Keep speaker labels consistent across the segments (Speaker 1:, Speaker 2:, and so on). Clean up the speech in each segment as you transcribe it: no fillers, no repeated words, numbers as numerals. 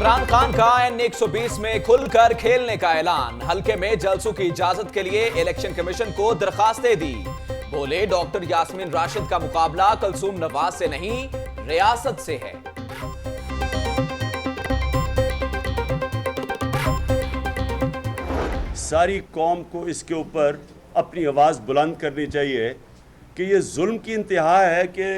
Speaker 1: इमरान खान का N120 में खुलकर खेलने का ऐलान। हल्के में जलसों की इजाजत के लिए इलेक्शन कमीशन को दरखास्तें दी। बोले डॉक्टर यास्मीन राशिद का मुकाबला कलसूम नवाज से नहीं, रियासत से है।
Speaker 2: सारी कौम को इसके ऊपर अपनी आवाज़ बुलंद करनी चाहिए कि ये जुल्म की इंतहा है कि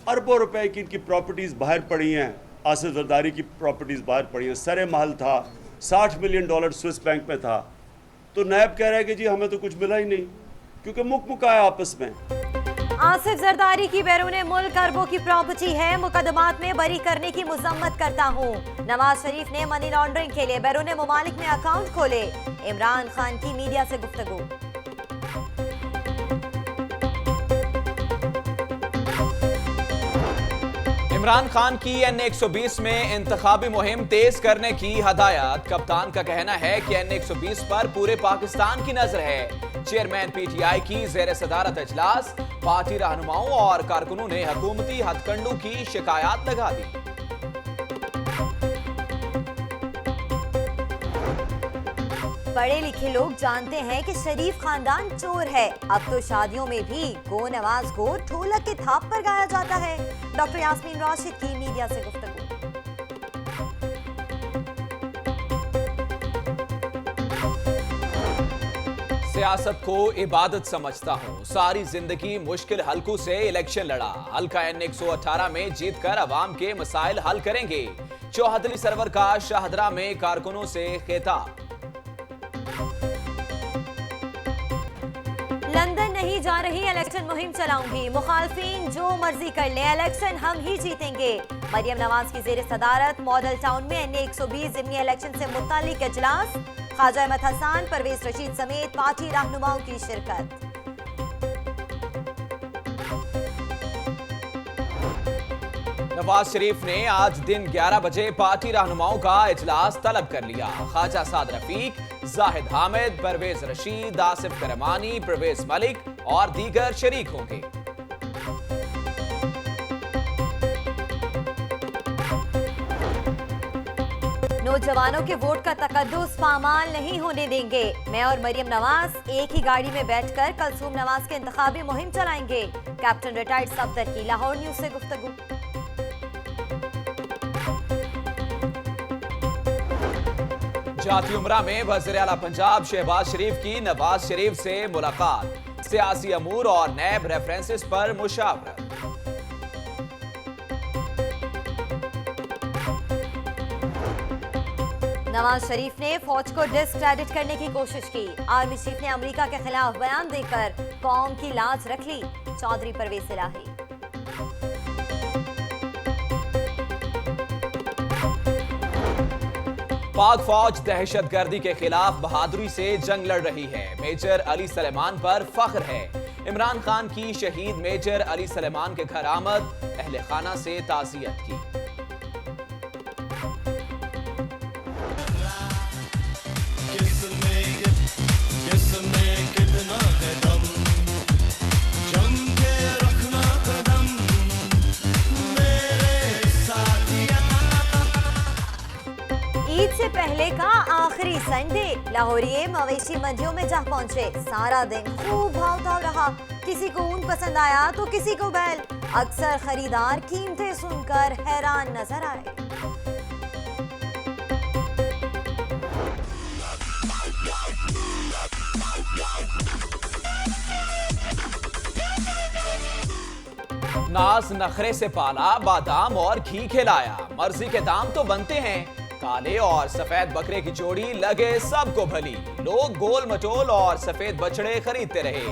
Speaker 2: अरबों रुपए की इनकी प्रॉपर्टीज़ बाहर पड़ी हैं। आसिफ जरदारी की प्रॉपर्टीज़ बाहर पड़ी हैं। सरे महल था, $60 मिलियन स्विस बैंक में था, तो नायब कह रहा है कि जी हमें तो कुछ मिला ही नहीं, क्योंकि मुकाया आपस में।
Speaker 3: आसिफ जरदारी की बैरून मुल्क अरबों की प्रॉपर्टी है, मुकदमात में बरी करने की मुजम्मत करता हूँ। नवाज शरीफ ने मनी लॉन्ड्रिंग के लिए बैरून मुमालिक में अकाउंट खोले। इमरान खान की मीडिया से गुफ्तगू।
Speaker 1: इमरान खान की N120 में इंतखाबी मुहिम तेज करने की हदायत। कप्तान का कहना है कि N120 पर पूरे पाकिस्तान की नजर है। चेयरमैन PTI की ज़ेर सदारत इजलास। पार्टी रहनुमाओं और कारकुनों ने हुकूमती हथकंडों की शिकायत लगा दी।
Speaker 3: पढ़े लिखे लोग जानते हैं कि शरीफ खानदान चोर है। अब तो शादियों में भी गो नवाज को ढोलक के थाप पर गाया जाता है। डॉक्टर यास्मीन राशिद की मीडिया से गुफ्तगू।
Speaker 1: सियासत को इबादत समझता हूँ, सारी जिंदगी मुश्किल हलकों से इलेक्शन लड़ा। हल्का N118 में जीतकर अवाम के मसाइल हल करेंगे। चौहदरी सरवर का शाहदरा में कारकुनों से खिताब।
Speaker 3: लंदन नहीं जा रही, इलेक्शन मुहिम चलाऊंगी। मुखालफिन जो मर्जी कर ले, इलेक्शन हम ही जीतेंगे। मरियम नवाज की जेर सदारत मॉडल टाउन में N120 ज़िमनी इलेक्शन से मुतालिक इजलास। ख्वाजा अहमद हसन, परवेज रशीद समेत पार्टी रहनुमाओं की शिरकत।
Speaker 1: नवाज शरीफ ने आज दिन 11 बजे पार्टी रहनुमाओं का इजलास तलब कर लिया। ख्वाजा साद रफीक, जाहिद हामिद, परवेज रशीद, आसिफ करमानी, परवेज मलिक और दीगर शरीक होंगे।
Speaker 3: नौजवानों के वोट का तकद्दुस पामाल नहीं होने देंगे। मैं और मरियम नवाज एक ही गाड़ी में बैठकर कलसूम नवाज के इंतखाबी मुहिम चलाएंगे। कैप्टन रिटायर्ड सफदर की लाहौर न्यूज से गुफ्तगू।
Speaker 1: जाती उमरा में वज़ीर आला पंजाब शहबाज शरीफ की नवाज शरीफ से मुलाकात। सियासी अमूर और नैब रेफरेंसेस पर मुशावरत।
Speaker 3: नवाज शरीफ ने फौज को डिस्क्रेडिट करने की कोशिश की। आर्मी चीफ ने अमेरिका के खिलाफ बयान देकर कौम की लाज रख ली। चौधरी परवेज इलाही।
Speaker 1: पाक फौज दहशतगर्दी के खिलाफ बहादुरी से जंग लड़ रही है। मेजर अली सलेमान पर फख्र है। इमरान खान की शहीद मेजर अली सलेमान के घर आमद। अहले खाना से ताज़ियत की।
Speaker 3: ईद से पहले का आखिरी संडे, लाहौरिये मवेशी मंडियों में जा पहुंचे। सारा दिन खूब भाव ताव रहा। किसी को ऊन पसंद आया तो किसी को बैल। अक्सर खरीदार कीमतें सुनकर हैरान नजर आए।
Speaker 1: नाज नखरे से पाला, बादाम और घी खिलाया। मर्जी के दाम तो बनते हैं। काले और सफेद बकरे की जोड़ी लगे सबको भली। लोग गोल मटोल और सफेद बछड़े खरीदते रहे।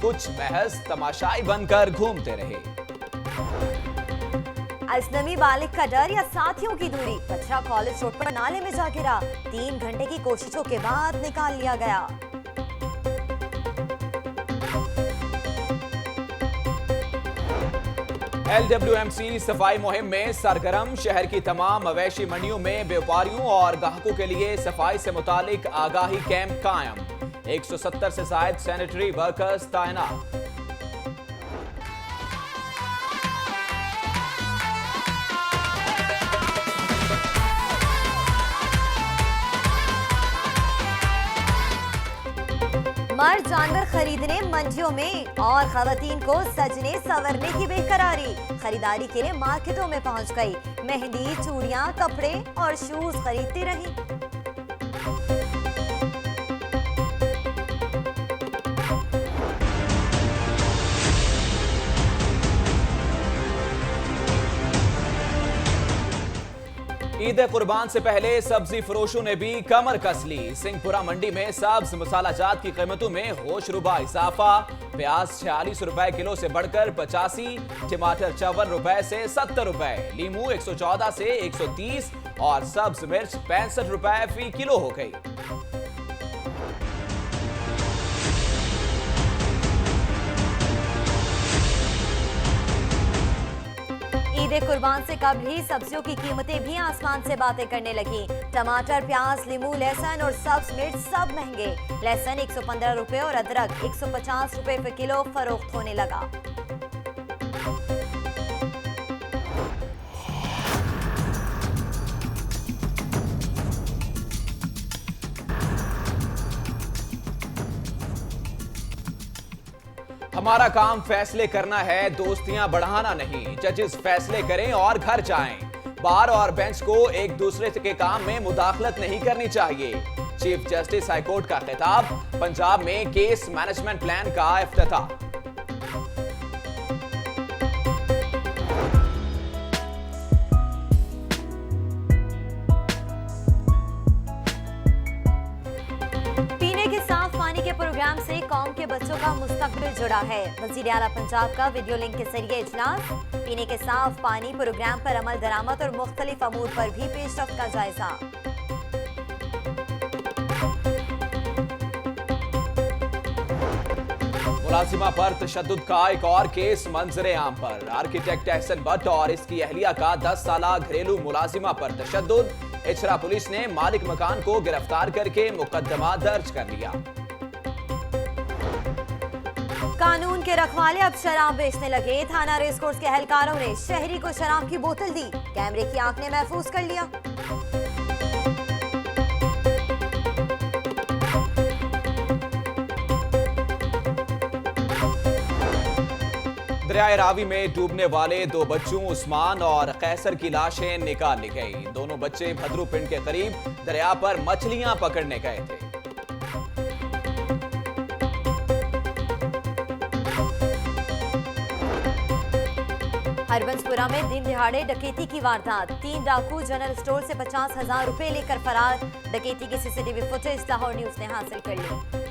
Speaker 1: कुछ महज तमाशाई बनकर घूमते रहे।
Speaker 3: अजनबी बालिग का डर या साथियों की दूरी। बछड़ा कॉलेज रोड पर नाले में जा गिरा। 3 घंटे की कोशिशों के बाद निकाल लिया गया।
Speaker 1: LWMC सफाई मुहिम में सरगर्म। शहर की तमाम मवेशी मंडियों में व्यापारियों और ग्राहकों के लिए सफाई से मुतालिक आगाही कैंप कायम। 170 से ज्यादा सैनिटरी वर्कर्स तैनात।
Speaker 3: मर्द जानवर खरीदने मंडियों में और खवातीन को सजने संवरने की बेकरारी। खरीदारी के लिए मार्केटों में पहुंच गई। मेहंदी, चूड़ियां, कपड़े और शूज खरीदती रही।
Speaker 1: ईद कुर्बान से पहले सब्जी फरोशों ने भी कमर कस ली। सिंहपुरा मंडी में सब्ज मसाला जात की कीमतों में होशरुबा इजाफा। प्याज 46 रुपए किलो से बढ़कर 85, टमाटर 54 रुपए से 70 रुपए, लीमू 114 से 130 और सब्ज मिर्च 65 रुपए फी किलो हो गई।
Speaker 3: ईद कुर्बान से कबल ही सब्जियों की कीमतें भी आसमान से बातें करने लगी। टमाटर, प्याज, लीमू, लहसुन और सब्ज मिर्च सब महंगे। लहसुन 115 रुपए और अदरक 150 रुपए प्रति किलो फरोख्त होने लगा।
Speaker 1: हमारा काम फैसले करना है, दोस्तियां बढ़ाना नहीं। जजेस फैसले करें और घर जाएं। बार और बेंच को एक दूसरे के काम में मुदाखलत नहीं करनी चाहिए। चीफ जस्टिस हाईकोर्ट का खिताब। पंजाब में केस मैनेजमेंट प्लान का इफ्तिताह।
Speaker 3: प्रोग्राम से कौम के बच्चों का मुस्तकबिल जुड़ा है। वजीर आला पंजाब का वीडियो लिंक के जरिए इजलास। पीने के साफ पानी प्रोग्राम पर अमल दरामद और मुख्तलिफ अमूर पर भी पेशरफ्त का जायजा।
Speaker 1: मुलाजिमा पर तशद्दुद का एक और केस मंजरे आम पर। आर्किटेक्ट एहसन भट्ट और इसकी अहलिया का 10 साला घरेलू मुलाजिमा पर तशद्दुद। इचरा पुलिस ने मालिक मकान को गिरफ्तार करके मुकदमा दर्ज कर लिया।
Speaker 3: कानून के रखवाले अब शराब बेचने लगे। थाना रेसकोर्स के एहलकारों ने शहरी को शराब की बोतल दी। कैमरे की आंख ने महफूज कर लिया।
Speaker 1: दरियाए रावी में डूबने वाले 2 बच्चों उस्मान और कैसर की लाशें निकाल ली गई। दोनों बच्चे भद्रू पिंड के करीब दरिया पर मछलियां पकड़ने गए थे।
Speaker 3: हरबंसपुरा में दिन दिहाड़े डकैती की वारदात। 3 डाकू जनरल स्टोर से 50,000 रुपए लेकर फरार। डकैती की सीसीटीवी फुटेज लाहौर न्यूज ने हासिल कर ली।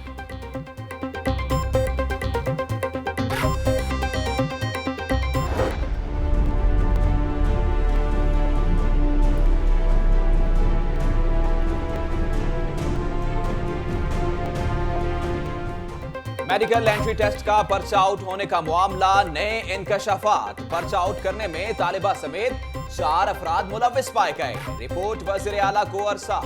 Speaker 1: मेडिकल एंट्री टेस्ट का पर्चा आउट होने का मामला। नए इंकशाफात। पर्चा आउट करने में तालिबा समेत 4 अफराद मुलव्विस पाए गए। रिपोर्ट वज़ीर आला को अरसा।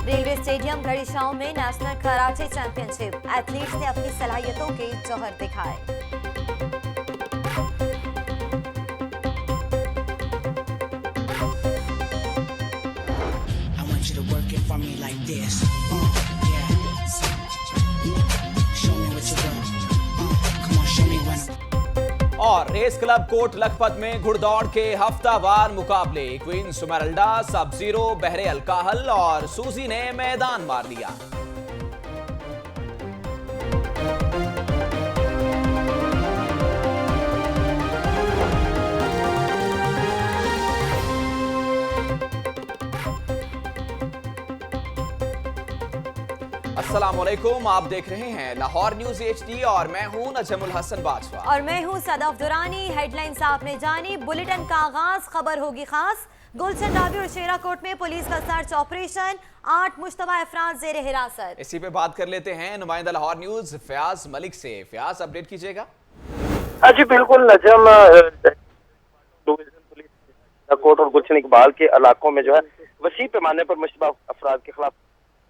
Speaker 3: रेलवे स्टेडियम घड़ीशाओं में नेशनल कराटे चैंपियनशिप। एथलीट्स ने अपनी सलाहियतों के जौहर दिखाए।
Speaker 1: और रेस क्लब कोट लखपत में घुड़दौड़ के हफ्तावार मुकाबले। क्वीन सुमेरल्डा, सब जीरो, बहरे अलकाहल और सूजी ने मैदान मार लिया। अस्सलामुअलैकुम, आप देख रहे हैं लाहौर न्यूज HD और मैं हूं नजमुल हसन बाजवा
Speaker 3: और मैं हूं सदफ दुरानी। हेडलाइंस आपने जानी, बुलेटिन का आगाज। खबर होगी खास। गुलशन रावी और शेराकोट में पुलिस का सर्च ऑपरेशन। 8 मुश्तबा अफराद जेर हिरासत।
Speaker 1: इसी पे बात कर लेते हैं नुमाइंदा लाहौर न्यूज फयाज मलिक से। फयाज, अपडेट कीजिएगा।
Speaker 4: जी बिल्कुल नजम, कोट और गुलशन इकबाल के इलाकों में जो है वसी पैमाने पर मुश्तबा अफराद के खिलाफ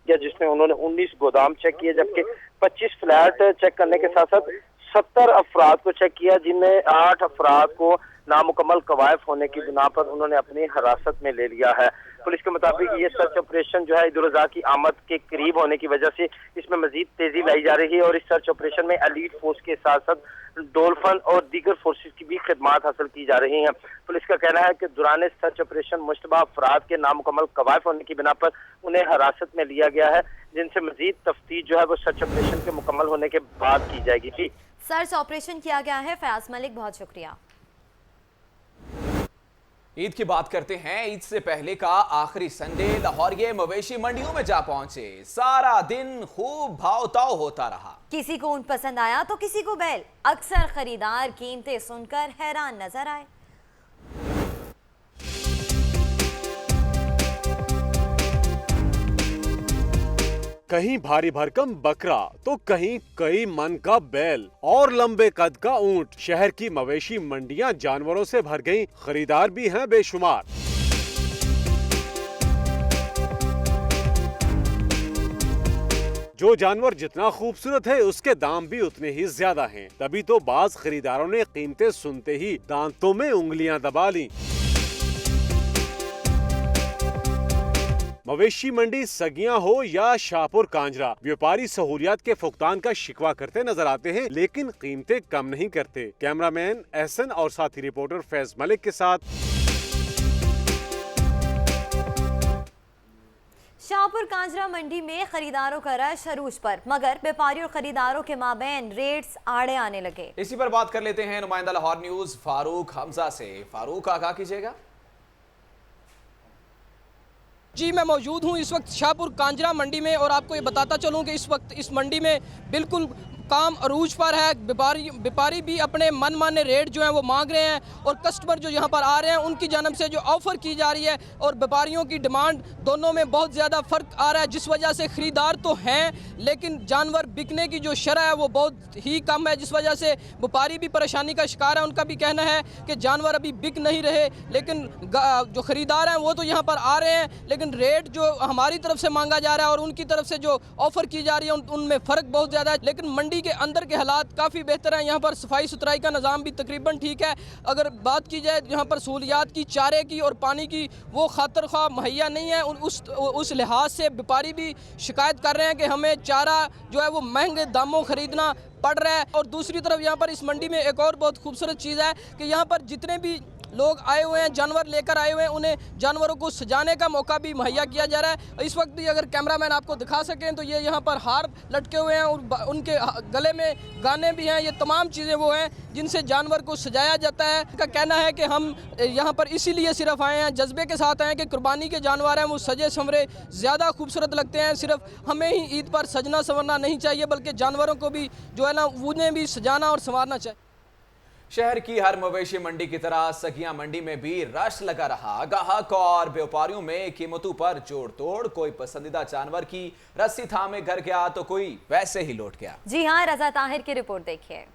Speaker 4: किया, जिसमें उन्होंने 19 गोदाम चेक किए, जबकि 25 फ्लैट चेक करने के साथ साथ 70 अफराद को चेक किया, जिनमें 8 अफराद को नामुकम्मल कवायफ होने की बिना पर उन्होंने अपनी हिरासत में ले लिया है। पुलिस के मुताबिक ये सर्च ऑपरेशन जो है ईद उल अज़हा की आमद के करीब होने की वजह से इसमें मजीद तेजी लाई जा रही है और इस सर्च ऑपरेशन में एलीट फोर्स के साथ साथ डोलफन और दीगर फोर्सेस की भी खिदमात हासिल की जा रही हैं। पुलिस का कहना है कि दौरान सर्च ऑपरेशन मुश्तबा अफराद के नामुकम्मल कवायफ होने की बिना पर उन्हें हिरासत में लिया गया है, जिनसे मजीद तफ्तीश जो है वो सर्च ऑपरेशन के मुकम्मल होने के बाद की जाएगी। जी,
Speaker 3: सर्च ऑपरेशन किया गया है। फयाज मलिक, बहुत शुक्रिया।
Speaker 1: ईद की बात करते हैं। ईद से पहले का आखिरी संडे लाहौरिये मवेशी मंडियों में जा पहुंचे। सारा दिन खूब भाव ताव होता रहा।
Speaker 3: किसी को ऊंट पसंद आया तो किसी को बैल। अक्सर खरीदार कीमतें सुनकर हैरान नजर आए।
Speaker 5: कहीं भारी भरकम बकरा तो कहीं कई मन का बैल और लंबे कद का ऊंट। शहर की मवेशी मंडियां जानवरों से भर गईं, खरीदार भी हैं बेशुमार। जो जानवर जितना खूबसूरत है उसके दाम भी उतने ही ज्यादा हैं। तभी तो बाज खरीदारों ने कीमतें सुनते ही दांतों में उंगलियां दबा लीं। मवेशी मंडी सगियां हो या शाहपुर कांजरा, व्यापारी सहूलियात के फुकतान का शिकवा करते नजर आते हैं, लेकिन कीमतें कम नहीं करते। कैमरामैन एहसन और साथी रिपोर्टर फैज मलिक के साथ।
Speaker 3: शाहपुर कांजरा मंडी में खरीदारों का रश अरूज पर, मगर व्यापारियों और खरीदारों के माबैन रेट्स आड़े आने लगे।
Speaker 1: इसी पर बात कर लेते हैं नुमाइंदा लाहौर न्यूज फारूक हमजा से। फारूक, आगाह कीजिएगा।
Speaker 6: जी, मैं मौजूद हूँ इस वक्त शाहपुर कांजरा मंडी में और आपको ये बताता चलूँ कि इस वक्त इस मंडी में बिल्कुल काम अरूज पर है। व्यापारी भी अपने मनमाने रेट जो हैं वो मांग रहे हैं और कस्टमर जो यहाँ पर आ रहे हैं उनकी जानब से जो ऑफ़र की जा रही है और व्यापारियों की डिमांड, दोनों में बहुत ज़्यादा फ़र्क आ रहा है, जिस वजह से ख़रीदार तो हैं लेकिन जानवर बिकने की जो शरह है वो बहुत ही कम है, जिस वजह से व्यापारी भी परेशानी का शिकार है। उनका भी कहना है कि जानवर अभी बिक नहीं रहे, लेकिन जो ख़रीदार हैं वो तो यहाँ पर आ रहे हैं, लेकिन रेट जो हमारी तरफ से मांगा जा रहा है और उनकी तरफ से जो ऑफ़र की जा रही है उनमें फ़र्क बहुत ज़्यादा है। लेकिन मंडी के अंदर के हालात काफ़ी बेहतर हैं। यहाँ पर सफाई सुथराई का निज़ाम भी तकरीबन ठीक है। अगर बात की जाए यहाँ पर सहूलियात की, चारे की और पानी की, वो खातर ख्वाह मुहैया नहीं है। उस लिहाज से व्यापारी भी शिकायत कर रहे हैं कि हमें चारा जो है वो महंगे दामों ख़रीदना पड़ रहा है। और दूसरी तरफ यहाँ पर इस मंडी में एक और बहुत खूबसूरत चीज़ है कि यहाँ पर जितने भी लोग आए हुए हैं, जानवर लेकर आए हुए हैं, उन्हें जानवरों को सजाने का मौका भी मुहैया किया जा रहा है। इस वक्त भी अगर कैमरामैन आपको दिखा सकें तो ये यहाँ पर हार लटके हुए हैं और उनके गले में गाने भी हैं। ये तमाम चीज़ें वो हैं जिनसे जानवर को सजाया जाता है। उनका कहना है कि हम यहाँ पर इसीलिए सिर्फ आए हैं, जज्बे के साथ आए हैं कि कुर्बानी के जानवर हैं वो सजे संवरे ज़्यादा खूबसूरत लगते हैं। सिर्फ हमें ही ईद पर सजना संवरना नहीं चाहिए, बल्कि जानवरों को भी जो है ना उन्हें भी सजाना और संवारना चाहिए।
Speaker 1: शहर की हर मवेशी मंडी की तरह सगिया मंडी में भी रश लगा रहा। गाहक और व्यापारियों में कीमतों पर जोड़ तोड़। कोई पसंदीदा जानवर की रस्सी थामे घर गया तो कोई वैसे ही लौट गया।
Speaker 3: जी हाँ, रजा ताहिर की रिपोर्ट देखिए।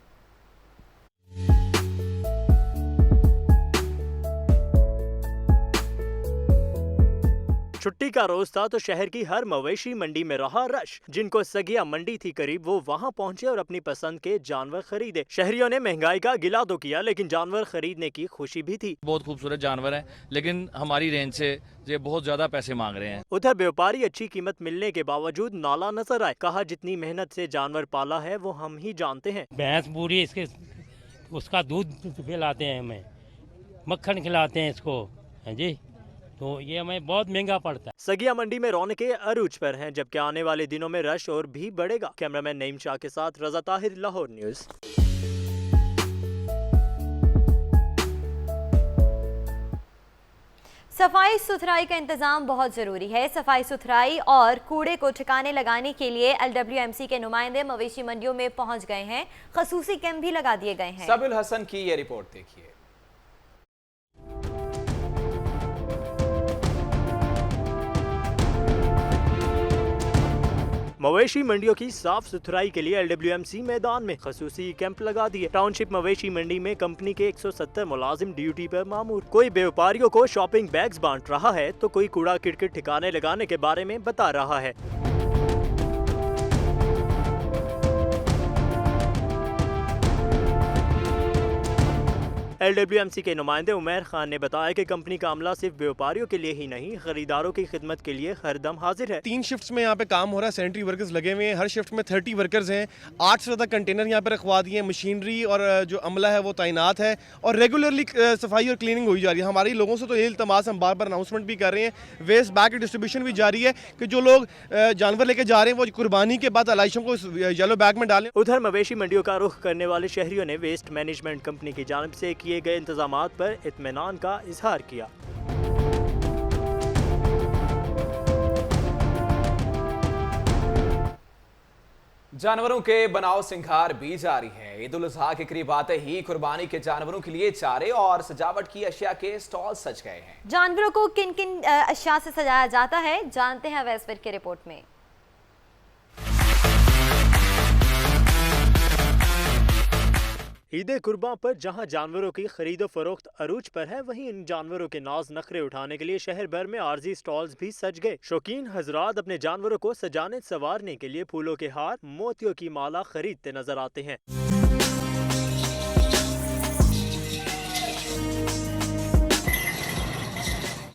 Speaker 7: छुट्टी का रोज था तो शहर की हर मवेशी मंडी में रहा रश। जिनको सगिया मंडी थी करीब, वो वहां पहुंचे और अपनी पसंद के जानवर खरीदे। शहरियों ने महंगाई का गिला तो किया, लेकिन जानवर खरीदने की खुशी भी थी।
Speaker 8: बहुत खूबसूरत जानवर हैं, लेकिन हमारी रेंज से ये बहुत ज्यादा पैसे मांग रहे हैं।
Speaker 7: उधर व्यापारी अच्छी कीमत मिलने के बावजूद नाला नजर आए। कहा, जितनी मेहनत से जानवर पाला है वो हम ही जानते हैं।
Speaker 9: भैंस पूरी इसके उसका दूध पिलाते हैं, हमें मक्खन खिलाते हैं इसको, है जी, तो ये हमें बहुत महंगा पड़ता है।
Speaker 7: सगिया मंडी में रौनकें अरूज पर हैं, जबकि आने वाले दिनों में रश और भी बढ़ेगा। कैमरामैन नईम शाह के साथ रजा ताहिर, लाहौर न्यूज़।
Speaker 3: सफाई सुथराई का इंतजाम बहुत जरूरी है। सफाई सुथराई और कूड़े को ठिकाने लगाने के लिए LWMC के नुमाइंदे मवेशी मंडियों में पहुंच गए हैं। खसूसी कैंप भी लगा दिए गए हैं।
Speaker 1: सबुल हसन की ये रिपोर्ट देखिए।
Speaker 7: मवेशी मंडियों की साफ सुथराई के लिए LWMC मैदान में खसूसी कैंप लगा दिए। टाउनशिप मवेशी मंडी में कंपनी के 170 मुलाजिम ड्यूटी पर मामूर। कोई व्यापारियों को शॉपिंग बैग्स बांट रहा है तो कोई कूड़ा किरकिट ठिकाने लगाने के बारे में बता रहा है। LWMC के नुमाइंदे उमैर खान ने बताया कि कंपनी का अमला सिर्फ व्यापारियों के लिए ही नहीं, खरीदारों की खिदमत के लिए हरदम हाजिर है।
Speaker 10: 3 शिफ्ट्स में यहाँ पे काम हो रहा है, सैनिटरी वर्कर्स लगे हुए हैं, हर शिफ्ट में 30 वर्कर्स हैं, 8 से ज़्यादा कंटेनर यहाँ पे रखवा दिए हैं, मशीनरी और जो अमला है वो तैनात है और रेगुलरली सफाई और क्लीनिंग हुई जा रही है। हमारे लोगों से तो ये इल्तमास हम बार बार अनाउंसमेंट भी कर रहे हैं, वेस्ट बैग की डिस्ट्रीब्यूशन भी जारी है कि जो लोग जानवर लेके जा रहे हैं वो कुर्बानी के बाद अलाइशों को येलो बैग में डालें।
Speaker 7: उधर मवेशी मंडियों का रुख करने वाले शहरियों ने वेस्ट मैनेजमेंट कंपनी की जानिब से किए गए इंतजामात पर इत्मीनान का इजहार किया।
Speaker 1: जानवरों के बनाव सिंगार भी जारी है। ईद उल अजहा के करीब आते ही कुर्बानी के जानवरों के लिए चारे और सजावट की अशिया के स्टॉल सज गए हैं।
Speaker 3: जानवरों को किन किन अशिया से सजाया जाता है, जानते हैं वैसविर की रिपोर्ट में।
Speaker 7: ईद कुर्बान पर जहां जानवरों की खरीदो फरोख्त अरूज पर है, वहीं इन जानवरों के नाज नखरे उठाने के लिए शहर भर में आर्जी स्टॉल्स भी सज गए। शौकीन हजरात अपने जानवरों को सजाने संवारने के लिए फूलों के हार, मोतियों की माला खरीदते नजर आते हैं।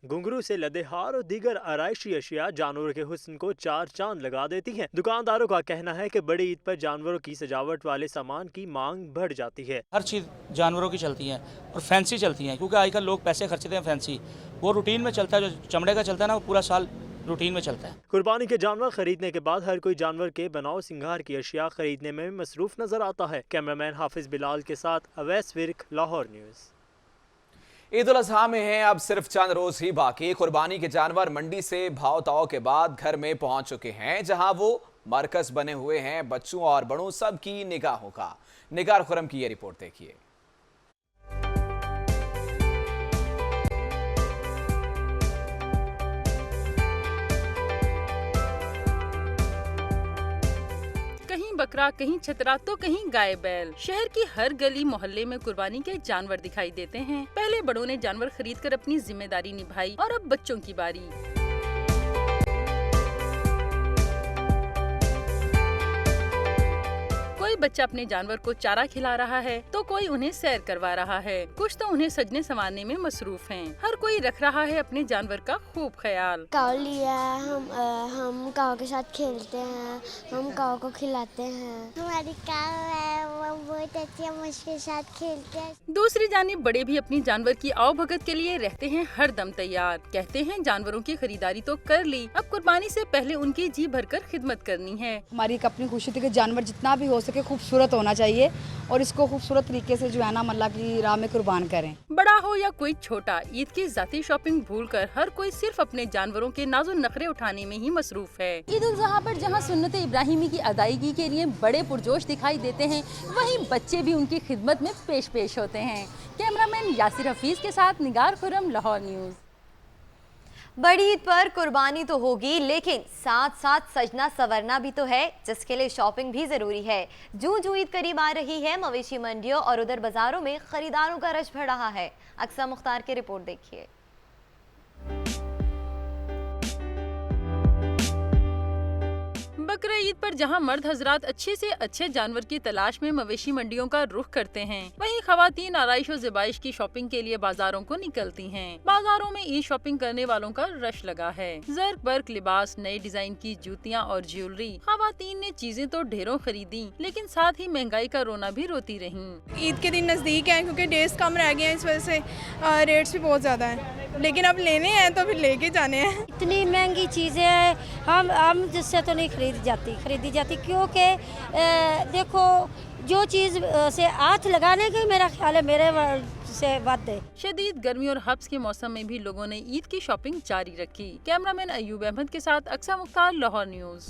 Speaker 7: घुंघरू से लदे हार और दीगर आराइशी अशिया जानवरों के हुस्न को चार चांद लगा देती हैं। दुकानदारों का कहना है कि बड़ी ईद पर जानवरों की सजावट वाले सामान की मांग बढ़ जाती है।
Speaker 11: हर चीज़ जानवरों की चलती है और फैंसी चलती हैं, क्योंकि आजकल लोग पैसे खर्चते हैं फैंसी, वो रूटीन में चलता है। जो चमड़े का चलता है ना, वो पूरा साल रूटीन में चलता है।
Speaker 7: कुर्बानी के जानवर खरीदने के बाद हर कोई जानवर के बनाव सिंगार की अशिया खरीदने में मसरूफ नजर आता है। कैमरामैन हाफिज बिलाल के साथ अवैस विर्क, लाहौर न्यूज़।
Speaker 1: ईद उल अजहा में है अब सिर्फ चंद रोज ही बाकी। कुर्बानी के जानवर मंडी से भाव ताव के बाद घर में पहुंच चुके हैं, जहां वो मरकज बने हुए हैं बच्चों और बड़ों सबकी निगाहों का। निगार खुरम की ये रिपोर्ट देखिए।
Speaker 12: कहीं बकरा, कहीं छतरा तो कहीं गाय बैल। शहर की हर गली मोहल्ले में कुर्बानी के जानवर दिखाई देते हैं। पहले बड़ों ने जानवर खरीदकर अपनी जिम्मेदारी निभाई और अब बच्चों की बारी। कोई बच्चा अपने जानवर को चारा खिला रहा है तो कोई उन्हें सैर करवा रहा है। कुछ तो उन्हें सजने संवारने में मसरूफ हैं। हर कोई रख रहा है अपने जानवर का खूब ख्याल।
Speaker 13: काऊ लिया, हम काऊ के साथ खेलते हैं, हम काऊ को खिलाते हैं। हमारी काऊ है, वो बहुत अच्छी है, मुझके साथ खेलते हैं।
Speaker 12: दूसरी जानिब बड़े भी अपनी जानवर की आवभगत के लिए रहते हैं हर दम तैयार। कहते हैं जानवरों की खरीदारी तो कर ली, अब कुर्बानी से पहले उनकी जी भरकर खिदमत करनी है।
Speaker 14: हमारी एक अपनी खुशी थी कि जानवर जितना भी हो सके खूबसूरत होना चाहिए और इसको खूबसूरत तरीके से जो है ना अल्लाह की राह में कुर्बान करें।
Speaker 12: बड़ा हो या कोई छोटा, ईद की जाती शॉपिंग भूलकर हर कोई सिर्फ अपने जानवरों के नाज़ो नखरे उठाने में ही मसरूफ है। ईद उल अज़हा पर जहां सुन्नत इब्राहिमी की अदायगी के लिए बड़े पुरजोश दिखाई देते हैं, वहीं बच्चे भी उनकी खिदमत में पेश होते हैं। कैमरामैन यासिर हफीज के साथ निगार खुरम, लाहौर न्यूज़।
Speaker 3: बड़ी ईद पर कुर्बानी तो होगी, लेकिन साथ साथ सजना संवरना भी तो है, जिसके लिए शॉपिंग भी जरूरी है। जूं ईद करीब आ रही है, मवेशी मंडियों और उधर बाजारों में खरीदारों का रश बढ़ रहा है। अक्सा मुख्तार की रिपोर्ट देखिए।
Speaker 12: बकरा ईद पर जहां मर्द हजरात अच्छे से अच्छे जानवर की तलाश में मवेशी मंडियों का रुख करते हैं, वहीं खवातीन आराइश और ज़िबाइश की शॉपिंग के लिए बाजारों को निकलती हैं। बाजारों में ईद शॉपिंग करने वालों का रश लगा है। जर्क बर्क लिबास, नए डिजाइन की जूतियां और ज्वेलरी। खवातीन ने चीजें तो ढेरों खरीदी, लेकिन साथ ही महंगाई का रोना भी रोती रहीं।
Speaker 15: ईद के दिन नजदीक है, क्योंकि डेज कम रह गए हैं, इस वजह से रेट्स भी बहुत ज्यादा है, लेकिन अब लेने हैं तो फिर लेके जाने हैं।
Speaker 16: इतनी महंगी चीजें हम जिससे तो नहीं खरीदी जाती क्योंकि देखो जो चीज़ से हाथ लगाने के मेरा ख्याल है मेरे से बात है।
Speaker 12: शदीद गर्मी और हब्स के मौसम में भी लोगों ने ईद की शॉपिंग जारी रखी। कैमरामैन अयूब अहमद के साथ अक्सा मुख्तार, लाहौर न्यूज़।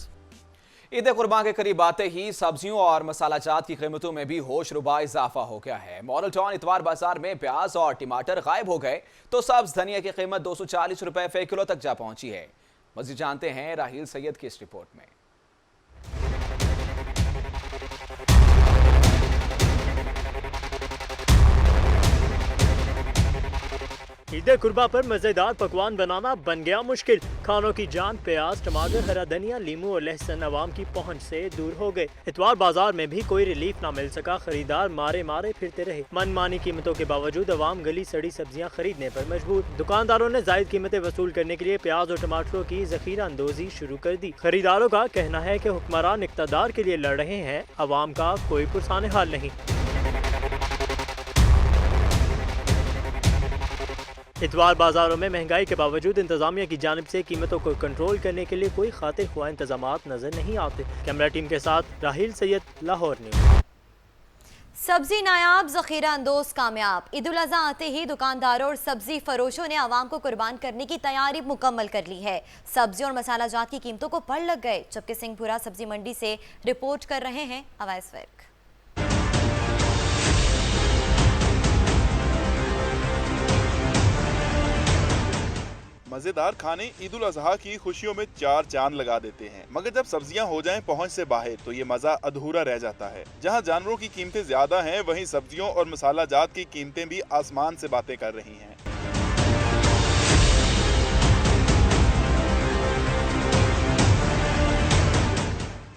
Speaker 1: ईद कुर्बान के करीब आते ही सब्जियों और मसालाजात की कीमतों में भी होशरुबा इजाफा हो गया है। मॉडल टाउन इतवार बाजार में प्याज और टमाटर गायब हो गए तो सब्ज धनिया की कीमत 240 रुपए फी किलो तक जा पहुंची है। मज़ीद जानते हैं राहील सैयद की इस रिपोर्ट में।
Speaker 7: ईद ईद कुर्बा पर मजेदार पकवान बनाना बन गया मुश्किल। खानों की जान प्याज, टमाटर, हरा धनिया, लीमू और लहसुन अवाम की पहुंच से दूर हो गए। इतवार बाजार में भी कोई रिलीफ न मिल सका। खरीदार मारे मारे फिरते रहे। मनमानी कीमतों के बावजूद अवाम गली सड़ी सब्जियां खरीदने पर मजबूर। दुकानदारों ने जायद कीमतें वसूल करने के लिए प्याज और टमाटरों की जखीरा अंदोजी शुरू कर दी। खरीदारों का कहना है कि हुक्मरान इक़्तिदार के लिए लड़ रहे हैं, अवाम का कोई पुरसाने हाल नहीं। इतवार बाजारों में महंगाई के बावजूद इंतजामिया की जानिब से कीमतों को कंट्रोल करने के लिए कोई खातिर ख्वाह इंतजामात नजर नहीं आते। कैमरा टीम के साथ राहिल सैयद, लाहौर न्यूज़।
Speaker 3: सब्जी नायाब, जखीरा अंदोज कामयाब। ईद उल अज़हा आते ही दुकानदारों और सब्जी फरोशों ने आवाम को कुर्बान करने की तैयारी मुकम्मल कर ली है। सब्जी और मसाला जात की कीमतों को पड़ लग गए। जबकि सिंहपुरा सब्जी मंडी से रिपोर्ट कर रहे हैं अवैस वर्क।
Speaker 17: मजेदार खाने ईद उल अज़हा की खुशियों में चार चांद लगा देते हैं, मगर जब सब्जियां हो जाएं पहुंच से बाहर तो ये मजा अधूरा रह जाता है। जहां जानवरों की कीमतें ज्यादा हैं, वहीं सब्जियों और मसाला जात की कीमतें भी आसमान से बातें कर रही हैं।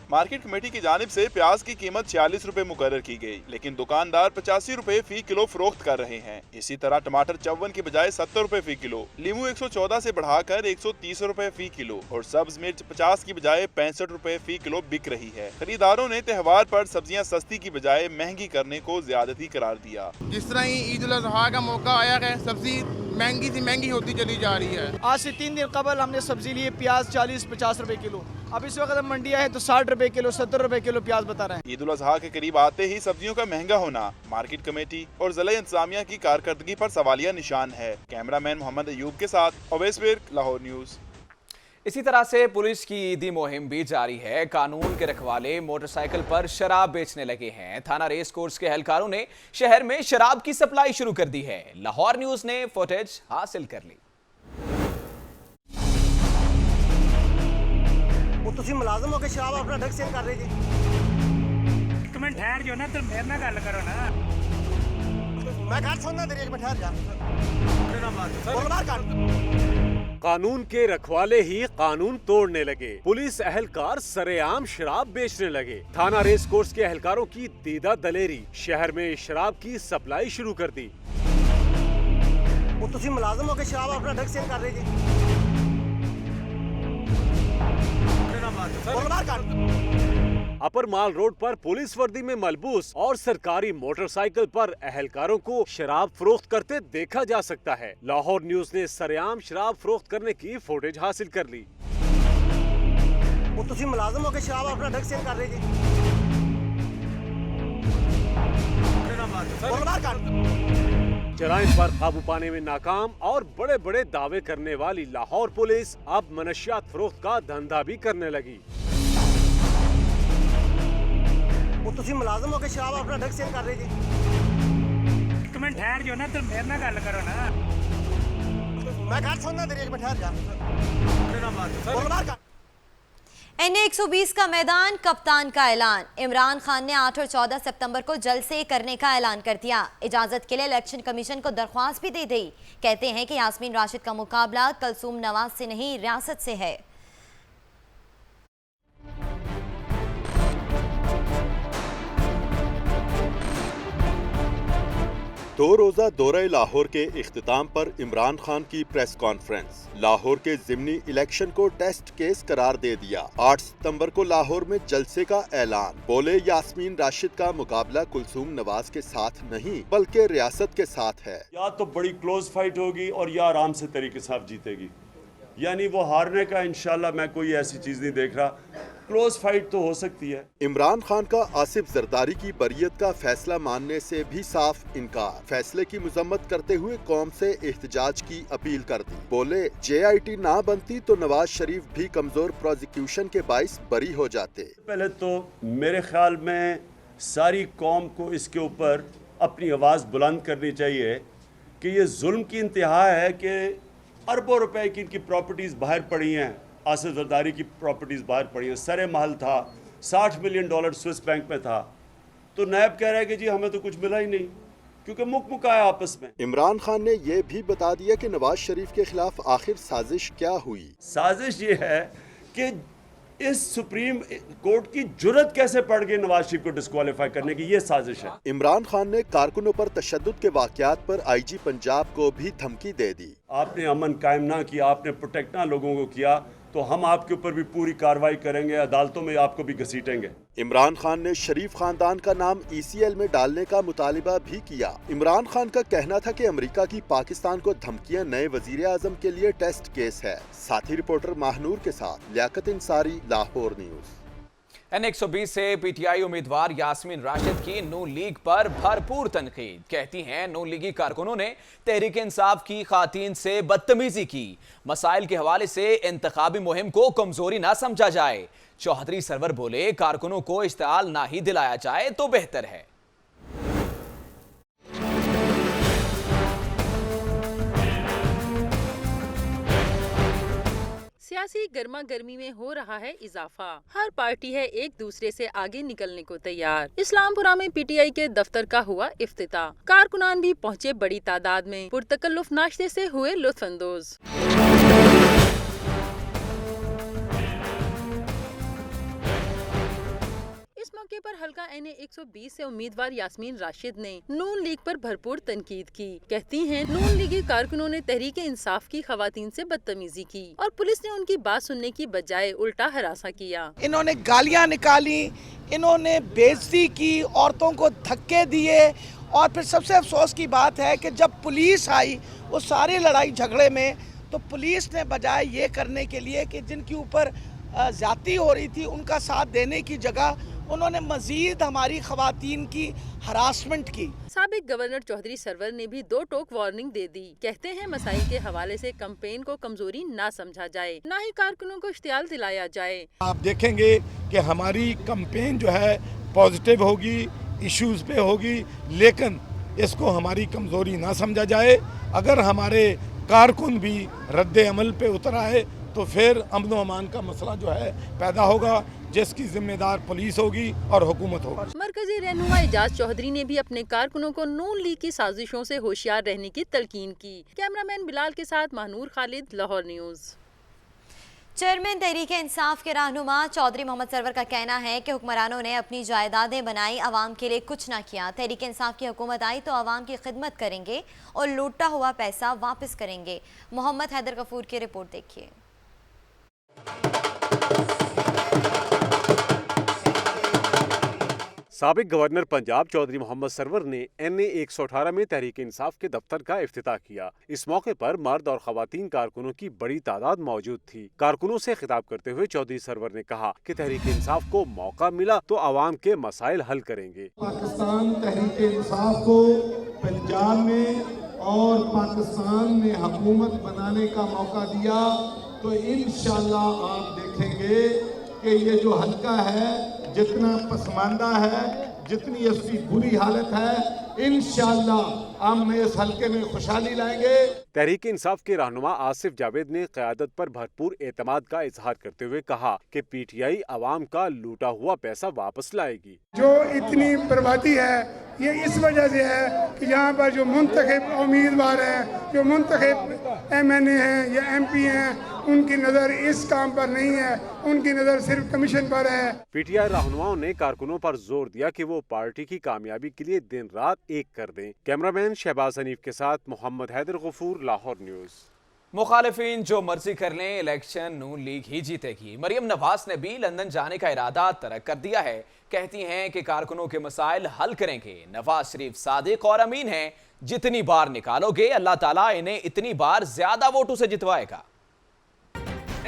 Speaker 17: मार्केट कमेटी की जानिब से प्याज की कीमत 46 रुपए मुकर्रर की गई, लेकिन दुकानदार 85 रुपए फी किलो फरोख्त कर रहे हैं। इसी तरह टमाटर 54 की बजाय 70 रुपए फी किलो, लीमू 114 से बढ़ाकर 130 रुपए फी किलो और सब्ज मिर्च 50 की बजाय 65 रुपए फी किलो बिक रही है। खरीदारों ने त्योहार पर सब्जियां सस्ती की बजाय महंगी करने को ज्यादती करार दिया।
Speaker 18: जिस तरह ही ईद उल अज़हा का मौका आया है, सब्जी महंगी से महंगी होती चली जा रही है।
Speaker 19: आज से 3 दिन कबल हमने सब्जी लिए, प्याज 40-50 रुपए किलो। अब इस वक्त हम मंडी आए तो 60 रुपए किलो, 70 रुपए किलो प्याज बता रहे हैं।
Speaker 17: ईद उल अज़हा के करीब आते ही सब्जियों का महंगा होना मार्केट कमेटी और जिला इंतजामिया की कारकर्दगी पर सवालिया निशान है। कैमरामैन मोहम्मद अयूब के साथ अवैस वर्क, लाहौर न्यूज़।
Speaker 1: इसी तरह से पुलिस की ईदी मुहिम भी जारी है। कानून के रखवाले मोटरसाइकिल पर शराब बेचने लगे हैं। थाना रेस कोर्स के एहलकारों ने शहर में शराब की सप्लाई शुरू कर दी है। लाहौर न्यूज़ ने फुटेज हासिल कर ली।
Speaker 20: ਤੁਸੀਂ ਮੁਲਾਜ਼ਮ ਹੋ ਕੇ ਸ਼ਰਾਬ ਆਪਣਾ ਢੰਗ ਸੇਲ ਕਰ ਰਹੇ ਜੀ।
Speaker 21: ਇੱਕ ਮਿੰਟ ਠਹਿਰ ਜਾਓ ਨਾ, ਤੇ ਮੇਰੇ ਨਾਲ ਗੱਲ ਕਰੋ ਨਾ।
Speaker 20: ਮੈਂ ਗੱਲ ਸੁਣਨਾ ਤੇਰੀ, ਇੱਕ ਮਿੰਟ ਠਹਿਰ ਜਾ। बोल बाहर कर।
Speaker 5: कानून के रखवाले ही कानून तोड़ने लगे। पुलिस एहलकार सरेआम शराब बेचने लगे। थाना रेस कोर्स के एहलकारों की दीदा दलेरी, शहर में शराब की सप्लाई शुरू कर दी।
Speaker 20: ਤੁਸੀਂ ਮੁਲਾਜ਼ਮ ਹੋ ਕੇ ਸ਼ਰਾਬ ਆਪਣਾ ਢੰਗ ਸੇਲ ਕਰ ਰਹੇ ਜੀ।
Speaker 5: अपर माल रोड पर पुलिस वर्दी में मलबूस और सरकारी मोटरसाइकिल पर एहलकारों को शराब फरोख्त करते देखा जा सकता है। लाहौर न्यूज़ ने सरेआम शराब फरोख्त करने की फुटेज हासिल कर ली।
Speaker 20: ਤੁਸੀਂ ਮੁਲਾਜ਼ਮ ਹੋ ਕੇ ਸ਼ਰਾਬ ਆਪਣਾ ਢੰਗ ਸੇਲ ਕਰ ਰਹੇ ਜੀ। बोल बाहर कर।
Speaker 5: जराइम पर काबू पाने में नाकाम और बड़े बड़े दावे करने वाली लाहौर पुलिस अब मनशियात फरोख्त का धंधा भी करने लगी।
Speaker 20: ਤੁਸੀਂ ਮੁਲਾਜ਼ਮ ਹੋ ਕੇ ਸ਼ਰਾਬ ਆਪਣਾ ਢੰਗ ਸੇਲ ਕਰ ਰਹੇ ਜੀ।
Speaker 21: ਇੱਕ ਮਿੰਟ ਠਹਿਰ ਜਾਓ ਨਾ, ਤੇ ਮੇਰੇ ਨਾਲ ਗੱਲ ਕਰੋ ਨਾ।
Speaker 20: ਮੈਂ ਗੱਲ ਸੁਣਨਾ ਤੇਰੀ, ਇੱਕ ਮਿੰਟ ਠਹਿਰ ਜਾ। बोल बाहर कर।
Speaker 3: NA-120 का मैदान, कप्तान का ऐलान। इमरान खान ने 8 और 14 सितंबर को जलसे करने का ऐलान कर दिया। इजाजत के लिए इलेक्शन कमीशन को दरख्वास्त भी दे दी। कहते हैं कि यास्मीन राशिद का मुकाबला कलसूम नवाज से नहीं, रियासत से है।
Speaker 22: दो रोज़ा दौरे लाहौर के इख्तिताम पर इमरान खान की प्रेस कॉन्फ्रेंस। लाहौर के ज़िमनी इलेक्शन को टेस्ट केस करार दे दिया। 8 सितंबर को लाहौर में जलसे का ऐलान। बोले यास्मीन राशिद का मुकाबला कुलसूम नवाज के साथ नहीं बल्कि रियासत के साथ है।
Speaker 2: या तो बड़ी क्लोज फाइट होगी और या आराम से तरीके से आप जीतेगी, यानी वो हारने का इंशाल्लाह मैं कोई ऐसी चीज़ नहीं देख रहा। क्लोज फाइट तो हो सकती है। इमरान खान का आसिफ जरदारी की बरियत का फैसला मानने से भी साफ इनकार। फैसले की मजम्मत करते हुए कौम से एहतजाज की अपील कर दी। बोले JIT ना बनती तो नवाज शरीफ भी कमजोर प्रोसिक्यूशन के बाइस बरी हो जाते। पहले तो मेरे ख्याल में सारी कौम को इसके ऊपर अपनी आवाज़ बुलंद करनी चाहिए कि ये जुल्म की इंतहा है कि अरबों रुपए की इनकी प्रॉपर्टीज़ बाहर पड़ी हैं। आसिफ जरदारी की प्रॉपर्टीज़ बाहर पड़ी हैं। सरे महल था, $60 मिलियन स्विस बैंक में था, तो नायब कह रहा है कि जी हमें तो कुछ मिला ही नहीं। क्योंकि मुकमुका है आपस में।
Speaker 22: इमरान खान ने यह भी बता दिया कि नवाज शरीफ के खिलाफ आखिर साजिश क्या हुई।
Speaker 2: साजिश ये है कि इस सुप्रीम कोर्ट की जुर्रत कैसे पड़ गई नवाज शरीफ को डिस्क्वालीफाई करने की, ये साजिश है।
Speaker 22: इमरान खान ने कारकुनों पर तशद्दुद के वाकयात पर IG पंजाब को भी धमकी दे दी।
Speaker 2: आपने अमन कायम ना किया, आपने प्रोटेक्ट ना लोगों को किया, तो हम आपके ऊपर भी पूरी कार्रवाई करेंगे, अदालतों में आपको भी घसीटेंगे।
Speaker 22: इमरान खान ने शरीफ खानदान का नाम ECL में डालने का मुतालिबा भी किया। इमरान खान का कहना था कि अमेरिका की पाकिस्तान को धमकियां नए वजीर आजम के लिए टेस्ट केस है। साथी रिपोर्टर माहनूर के साथ लियाकत इंसारी, लाहौर न्यूज।
Speaker 1: N120 से PTI उम्मीदवार यास्मीन राशिद की नून लीग पर भरपूर तनकीद। कहती हैं नून लीगी कारकुनों ने तहरीक इंसाफ की खातीन से बदतमीजी की। मसाइल के हवाले से इंतखाबी मुहिम को कमजोरी ना समझा जाए। चौधरी सरवर बोले, कारकुनों को इश्तिहाल ना ही दिलाया जाए तो बेहतर है।
Speaker 12: सियासी गर्मा गर्मी में हो रहा है इजाफा। हर पार्टी है एक दूसरे से आगे निकलने को तैयार। इस्लामपुरा में PTI के दफ्तर का हुआ इफ्तिताह। कारकुनान भी पहुंचे बड़ी तादाद में। पुरतकल्लुफ नाश्ते से हुए लुत्फानंदोज। इस मौके पर हल्का NA 120 से उम्मीदवार यास्मीन राशिद ने नून लीग पर भरपूर तनकीद की। कहती हैं नून लीगी कारकुनों ने तहरीक इंसाफ की खवातीन से बदतमीजी की और पुलिस ने उनकी बात सुनने की बजाय उल्टा हरासा किया।
Speaker 4: इन्होंने गालियां निकाली, इन्होंने बेइज्जती की, औरतों को धक्के दिए और फिर सबसे अफसोस की बात है कि जब पुलिस आई वो सारी लड़ाई झगड़े में, तो पुलिस ने बजाय ये करने के लिए कि जिनके ऊपर ज्यादती हो रही थी उनका साथ देने की जगह उन्होंने मजीद हमारी खवातीन की हरासमेंट की।
Speaker 12: साबिक गवर्नर चौधरी सरवर ने भी 2 टोक वार्निंग दे दी। कहते हैं मसाइल के हवाले से कैंपेन को कमजोरी ना समझा जाए, ना ही कारकुनों को इश्तिहाल दिलाया जाए।
Speaker 6: आप देखेंगे कि हमारी कैंपेन जो है पॉजिटिव होगी, इश्यूज पे होगी, लेकिन इसको हमारी कमजोरी ना समझा जाए। अगर हमारे कारकुन भी रद्द अमल पे उतर आए तो फिर अमन व अमान का मसला जो है पैदा होगा, जिसकी जिम्मेदार पुलिस होगी और हुकूमत होगी।
Speaker 12: मरकजी रहनुमा एजाज चौधरी ने भी अपने कारकुनों को नून लीग की साजिशों से होशियार रहने की तलकीन की। कैमरामैन बिलाल के साथ माहनूर खालिद, लाहौर न्यूज।
Speaker 3: चेयरमैन तहरीक इंसाफ के रहनुमा चौधरी मोहम्मद सरवर का कहना है कि हुक्मरानों ने अपनी जायदादें बनाई, आवाम के लिए कुछ ना किया। तहरीक इंसाफ की हुकूमत आई तो आवाम की खिदमत करेंगे और लूटा हुआ पैसा वापस करेंगे। मोहम्मद हैदर गफूर की रिपोर्ट देखिए।
Speaker 5: साबिक गवर्नर पंजाब चौधरी मोहम्मद सरवर ने NA 118 में तहरीक इंसाफ के दफ्तर का इफ्तिताह किया। इस मौके पर मर्द और खवातीन कारकुनों की बड़ी तादाद मौजूद थी। कारकुनों से खिताब करते हुए चौधरी सरवर ने कहा कि तहरीक इंसाफ को मौका मिला तो आवाम के मसाइल हल करेंगे।
Speaker 23: पाकिस्तान तहरीक इंसाफ को पंजाब में और पाकिस्तान में हुकूमत बनाने का मौका दिया तो इंशाअल्लाह आप देखेंगे कि ये जो हल्का है, जितना पसमानदा है, जितनी इसकी बुरी हालत है, इंशाअल्लाह हम इस हल्के में खुशहाली लाएंगे।
Speaker 5: तहरीक इंसाफ के रहनुमा आसिफ जावेद ने क़यादत पर भरपूर एतमाद का इजहार करते हुए कहा कि PTI आवाम का लूटा हुआ पैसा वापस लाएगी।
Speaker 18: जो इतनी बर्बादी है ये इस वजह से है कि यहाँ पर जो मुंतखब उम्मीदवार हैं, जो मुंतखब MNA हैं या MP हैं, उनकी नज़र इस काम पर नहीं है, उनकी नज़र सिर्फ कमीशन पर है।
Speaker 5: PTI रहनुमाओं ने कारकुनों पर जोर दिया कि वो पार्टी की कामयाबी के लिए दिन रात एक कर दें। कैमरामैन शहबाज हनीफ के साथ मोहम्मद हैदर गफूर, लाहौर न्यूज।
Speaker 1: मुखालिफिन जो मर्जी कर लें, इलेक्शन नून लीग ही जीतेगी। मरियम नवाज ने भी लंदन जाने का इरादा तरक कर दिया है। कहती हैं कि कारकुनों के मसाइल हल करेंगे। नवाज शरीफ सादिक और अमीन हैं। जितनी बार निकालोगे अल्लाह ताला इन्हें इतनी बार ज्यादा वोटों से जितवाएगा।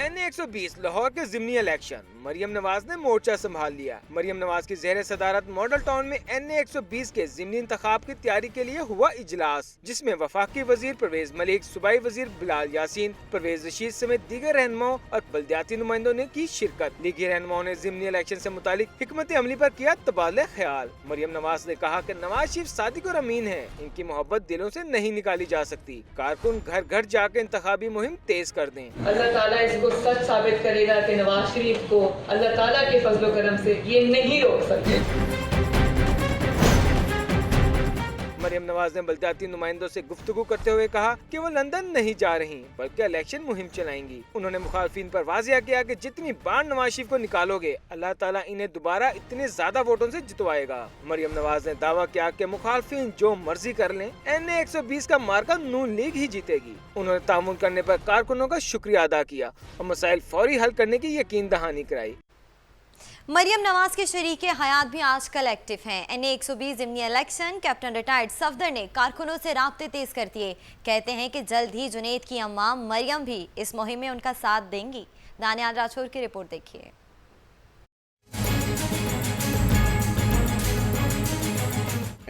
Speaker 24: NA 120 लाहौर के ज़िमनी इलेक्शन, मरियम नवाज ने मोर्चा संभाल लिया। मरियम नवाज की ज़ेर सदारत मॉडल टाउन में NA 120 के ज़िमनी इंतखाब की तैयारी के लिए हुआ इजलास, जिसमें वफाकी वजीर परवेज मलिक, सूबाई वजीर बिलाल यासीन, परवेज रशीद समेत दीगर रहनुमाओं और बल्दियाती नुमाइंदों ने की शिरकत। लीगी रहनुमाओं ने ज़िमनी इलेक्शन से मुतालिक हिकमत अमली पर किया तबादला ख्याल। मरियम नवाज ने कहा कि नवाज शरीफ सादिक और अमीन है, इनकी मोहब्बत दिलों से नहीं निकाली जा सकती। कारकुन घर घर जाकर इंतखाबी मुहिम तेज कर दें।
Speaker 25: अल्लाह ताला इसको सच साबित करेगा कि नवाज शरीफ को अल्लाह ताला के फजलो करम से ये नहीं रोक सकते।
Speaker 24: मरियम नवाज ने बलदियाती नुमाइंदों से गुफ्तगू करते हुए कहा कि वो लंदन नहीं जा रही बल्कि इलेक्शन मुहिम चलाएंगी। उन्होंने मुखालफिन पर वाजिया किया कि जितनी बार नवाज शरीफ को निकालोगे अल्लाह ताला इन्हें दोबारा इतने ज्यादा वोटों से जितवाएगा। मरियम नवाज ने दावा किया कि मुखालफिन जो मर्जी कर लें, NA 120 का मार्का नून लीग ही जीतेगी। उन्होंने तामुल करने पर कारकुनों का शुक्रिया अदा किया और मसाइल फौरी हल करने की यकीन दहानी कराई।
Speaker 3: मरियम नवाज के शरीके हयात भी आजकल एक्टिव हैं। NA 120 ज़िमनी इलेक्शन कैप्टन रिटायर्ड सफदर ने कारकुनों से राब्ते तेज कर दिए। कहते हैं कि जल्द ही जुनेद की अम्मा मरियम भी इस मुहिम में उनका साथ देंगी। दानियाल राठौर की रिपोर्ट देखिए।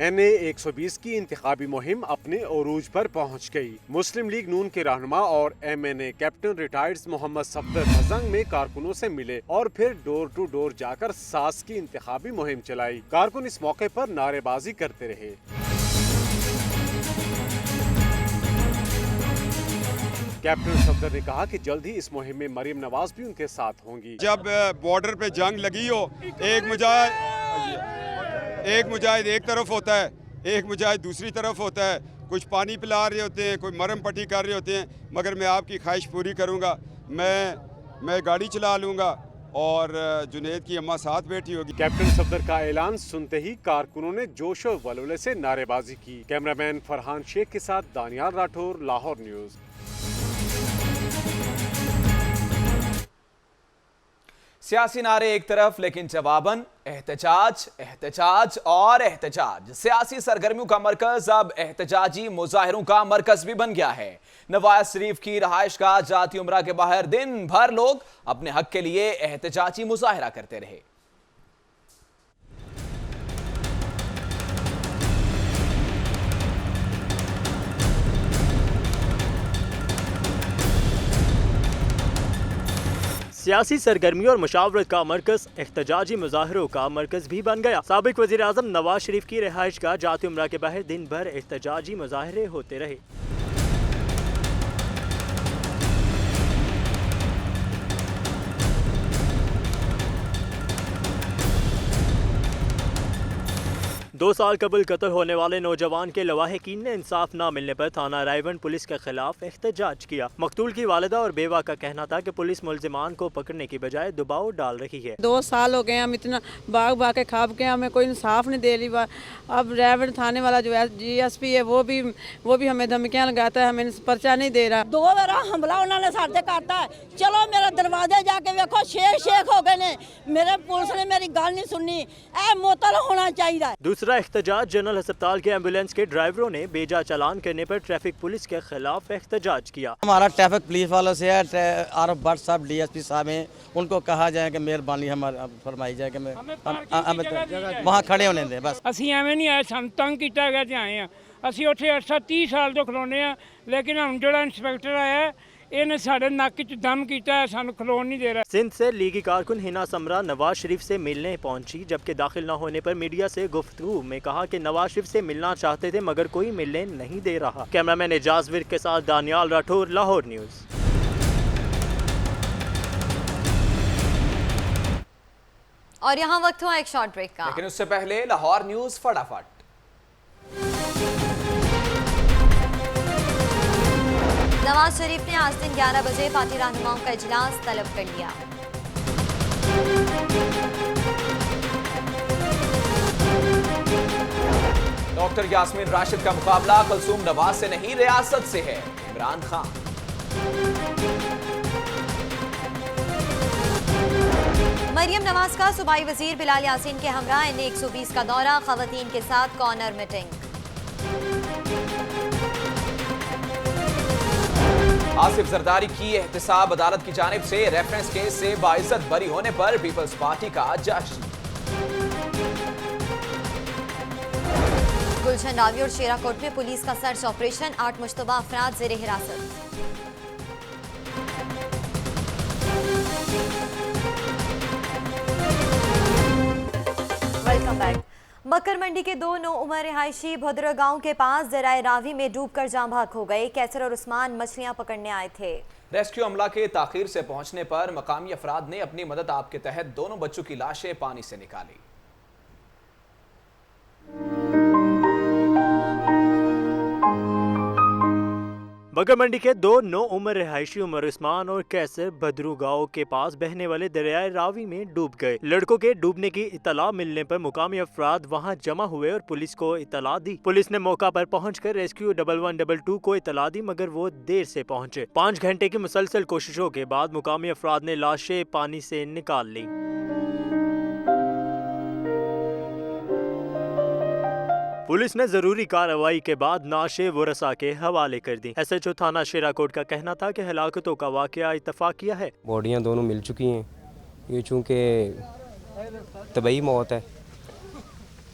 Speaker 5: NA 120 की इंतखाबी मुहिम अपने उरूज पर पहुंच गई। मुस्लिम लीग नून के रहनुमा और MNA captain retired Mohammad Safdar मजंग में कारकुनों से मिले और फिर डोर टू डोर जाकर सास की इंतखाबी मुहिम चलाई। कारकुन इस मौके पर नारेबाजी करते रहे। कैप्टन सफदर ने कहा कि जल्द ही इस मुहिम में मरियम नवाज भी उनके साथ होंगी।
Speaker 8: जब बॉर्डर पे जंग लगी हो, एक मुजाहिद एक तरफ होता है, एक मुजाहिद दूसरी तरफ होता है। कुछ पानी पिला रहे होते हैं, कोई मरहम पट्टी कर रहे होते हैं, मगर मैं आपकी ख्वाहिश पूरी करूंगा। मैं गाड़ी चला लूँगा और जुनेद की अम्मा साथ बैठी होगी।
Speaker 5: कैप्टन सफदर का ऐलान सुनते ही कारकुनों ने जोश और वलवले से नारेबाजी की। कैमरामैन फरहान शेख के साथ दानियाल राठौर, लाहौर न्यूज़।
Speaker 1: सियासी नारे एक तरफ, लेकिन जवाबन एहतजाज, एहतजाज और एहतजाज। सियासी सरगर्मियों का मरकज अब एहतजाजी मुजाहिरों का मरकज भी बन गया है। नवाज शरीफ की रहायशगाह जाती उमरा के बाहर दिन भर लोग अपने हक के लिए एहतजाजी मुजाहिरा करते रहे।
Speaker 7: सियासी सरगर्मी और मुशावरत का मरकज एहतजाजी मुजाहरों का मरकज भी बन गया। साबिक वज़ीर आज़म नवाज शरीफ की रिहाइशगाह जाती उमरा के बाहर दिन भर एहतजाजी मुजाहरे होते रहे। दो साल कबल कत्ल होने वाले नौजवान के लवाहिकीन ने इंसाफ न मिलने पर थाना रायवंड पुलिस के खिलाफ एहतजाज किया। मकतूल की वालिदा और बेवा का कहना था कि पुलिस मुल्जिमान को पकड़ने की बजाय दबाव डाल रही है।
Speaker 9: 2 साल हो गए, हम इतना भाग के खाब के हमें कोई इंसाफ नहीं दे रही। अब रायवंड थाने वाला जो GSP है वो भी हमें धमकियाँ लगाता है, हमें पर्चा नहीं दे रहा।
Speaker 16: 2 बार हमला उन्होंने साढ़े करता है। चलो मेरे दरवाजे जाके देखो, शेख हो गए ने। मेरे पुलिस ने मेरी गल नहीं सुननी। मुअत्तल होना चाहिए।
Speaker 7: दूसरा एहतजाज जनरल अस्पताल के एम्बुलेंस के ड्राइवरों ने बेजा चालान करने पर ट्रैफिक पुलिस के खिलाफ एहतजाज किया।
Speaker 19: हमारा ट्रैफिक पुलिस वालों से है, आरफ भट्ट साहब DSP साहब हैं, उनको कहा जाए कि मेहरबानी हमारी फरमाई जाए कि वहाँ खड़े होने दें। बस
Speaker 21: ਅਸੀਂ ਐਵੇਂ ਨਹੀਂ ਆਏ, ਸਾਨੂੰ ਤੰਗ ਕੀਤਾ ਗਿਆ ਤੇ ਆਏ ਆ। ਅਸੀਂ ਉੱਥੇ 30 ਸਾਲ ਤੋਂ ਖਲੋਨੇ ਆ, लेकिन हम ਜਿਹੜਾ इंस्पेक्टर आया इन्हें साढ़े नक च दम किया है, सानू खलोन नहीं दे रहा।
Speaker 7: सिंध से लीगी कारकुन हिना समरा नवाज शरीफ से मिलने पहुंची, जबकि दाखिल न होने पर मीडिया से गुफ्तगू में कहा कि नवाज शरीफ से मिलना चाहते थे मगर कोई मिलने नहीं दे रहा। कैमरामैन एजाज विर्क के साथ दानियाल राठौर, लाहौर न्यूज़।
Speaker 3: और यहाँ वक्त हुआ एक शॉर्ट ब्रेक का,
Speaker 1: लेकिन उससे पहले लाहौर न्यूज़ फटाफट।
Speaker 3: नवाज शरीफ ने आज दिन 11 बजे पार्टी रहनुमाओं का इजलास तलब कर लिया।
Speaker 1: डॉक्टर यास्मीन राशिद का मुकाबला कुलसूम नवाज से नहीं, रियासत से है। इमरान खान।
Speaker 3: मरियम नवाज का सूबाई वजीर बिलाल यासीन के हमरा NA 120 का दौरा, खवातीन के साथ कॉर्नर मीटिंग।
Speaker 1: आसिफ जरदारी की एहतसाब अदालत की जानिब से रेफरेंस केस से बाइज्जत बरी होने पर पीपल्स पार्टी का जश्न।
Speaker 3: गुलशन रावी और शेराकोट में पुलिस का सर्च ऑपरेशन, 8 मुश्तबा अफराद जेर हिरासत। Welcome back. मकर मंडी के 2 नौउमर रिहायशी भद्रा गांव के पास दरियाए रावी में डूबकर जाँ भाग हो गए। कैसर और उस्मान मछलियां पकड़ने आए थे।
Speaker 1: रेस्क्यू अमला के ताखीर से पहुंचने पर मकामी अफराद ने अपनी मदद आप के तहत दोनों बच्चों की लाशें पानी से निकाली।
Speaker 7: बकर मंडी के 2 नौ उम्र रिहायशी उमर उस्मान और कैसर बदरू गांव के पास बहने वाले दरियाए रावी में डूब गए। लड़कों के डूबने की इतला मिलने पर मुकामी अफराद वहां जमा हुए और पुलिस को इतला दी। पुलिस ने मौका पर पहुंचकर रेस्क्यू 1122 को इतला दी, मगर वो देर से पहुंचे। 5 घंटे की मुसलसल कोशिशों के बाद मुकामी अफराद ने लाशें पानी से निकाल ली। पुलिस ने जरूरी कार्रवाई के बाद नाशे वरसा के हवाले कर दी। SHO थाना शेराकोट का कहना था कि हलाकतों का वाकया इत्तफाकिया है।
Speaker 10: बॉडियां दोनों मिल चुकी हैं, ये चूँकि तबई मौत है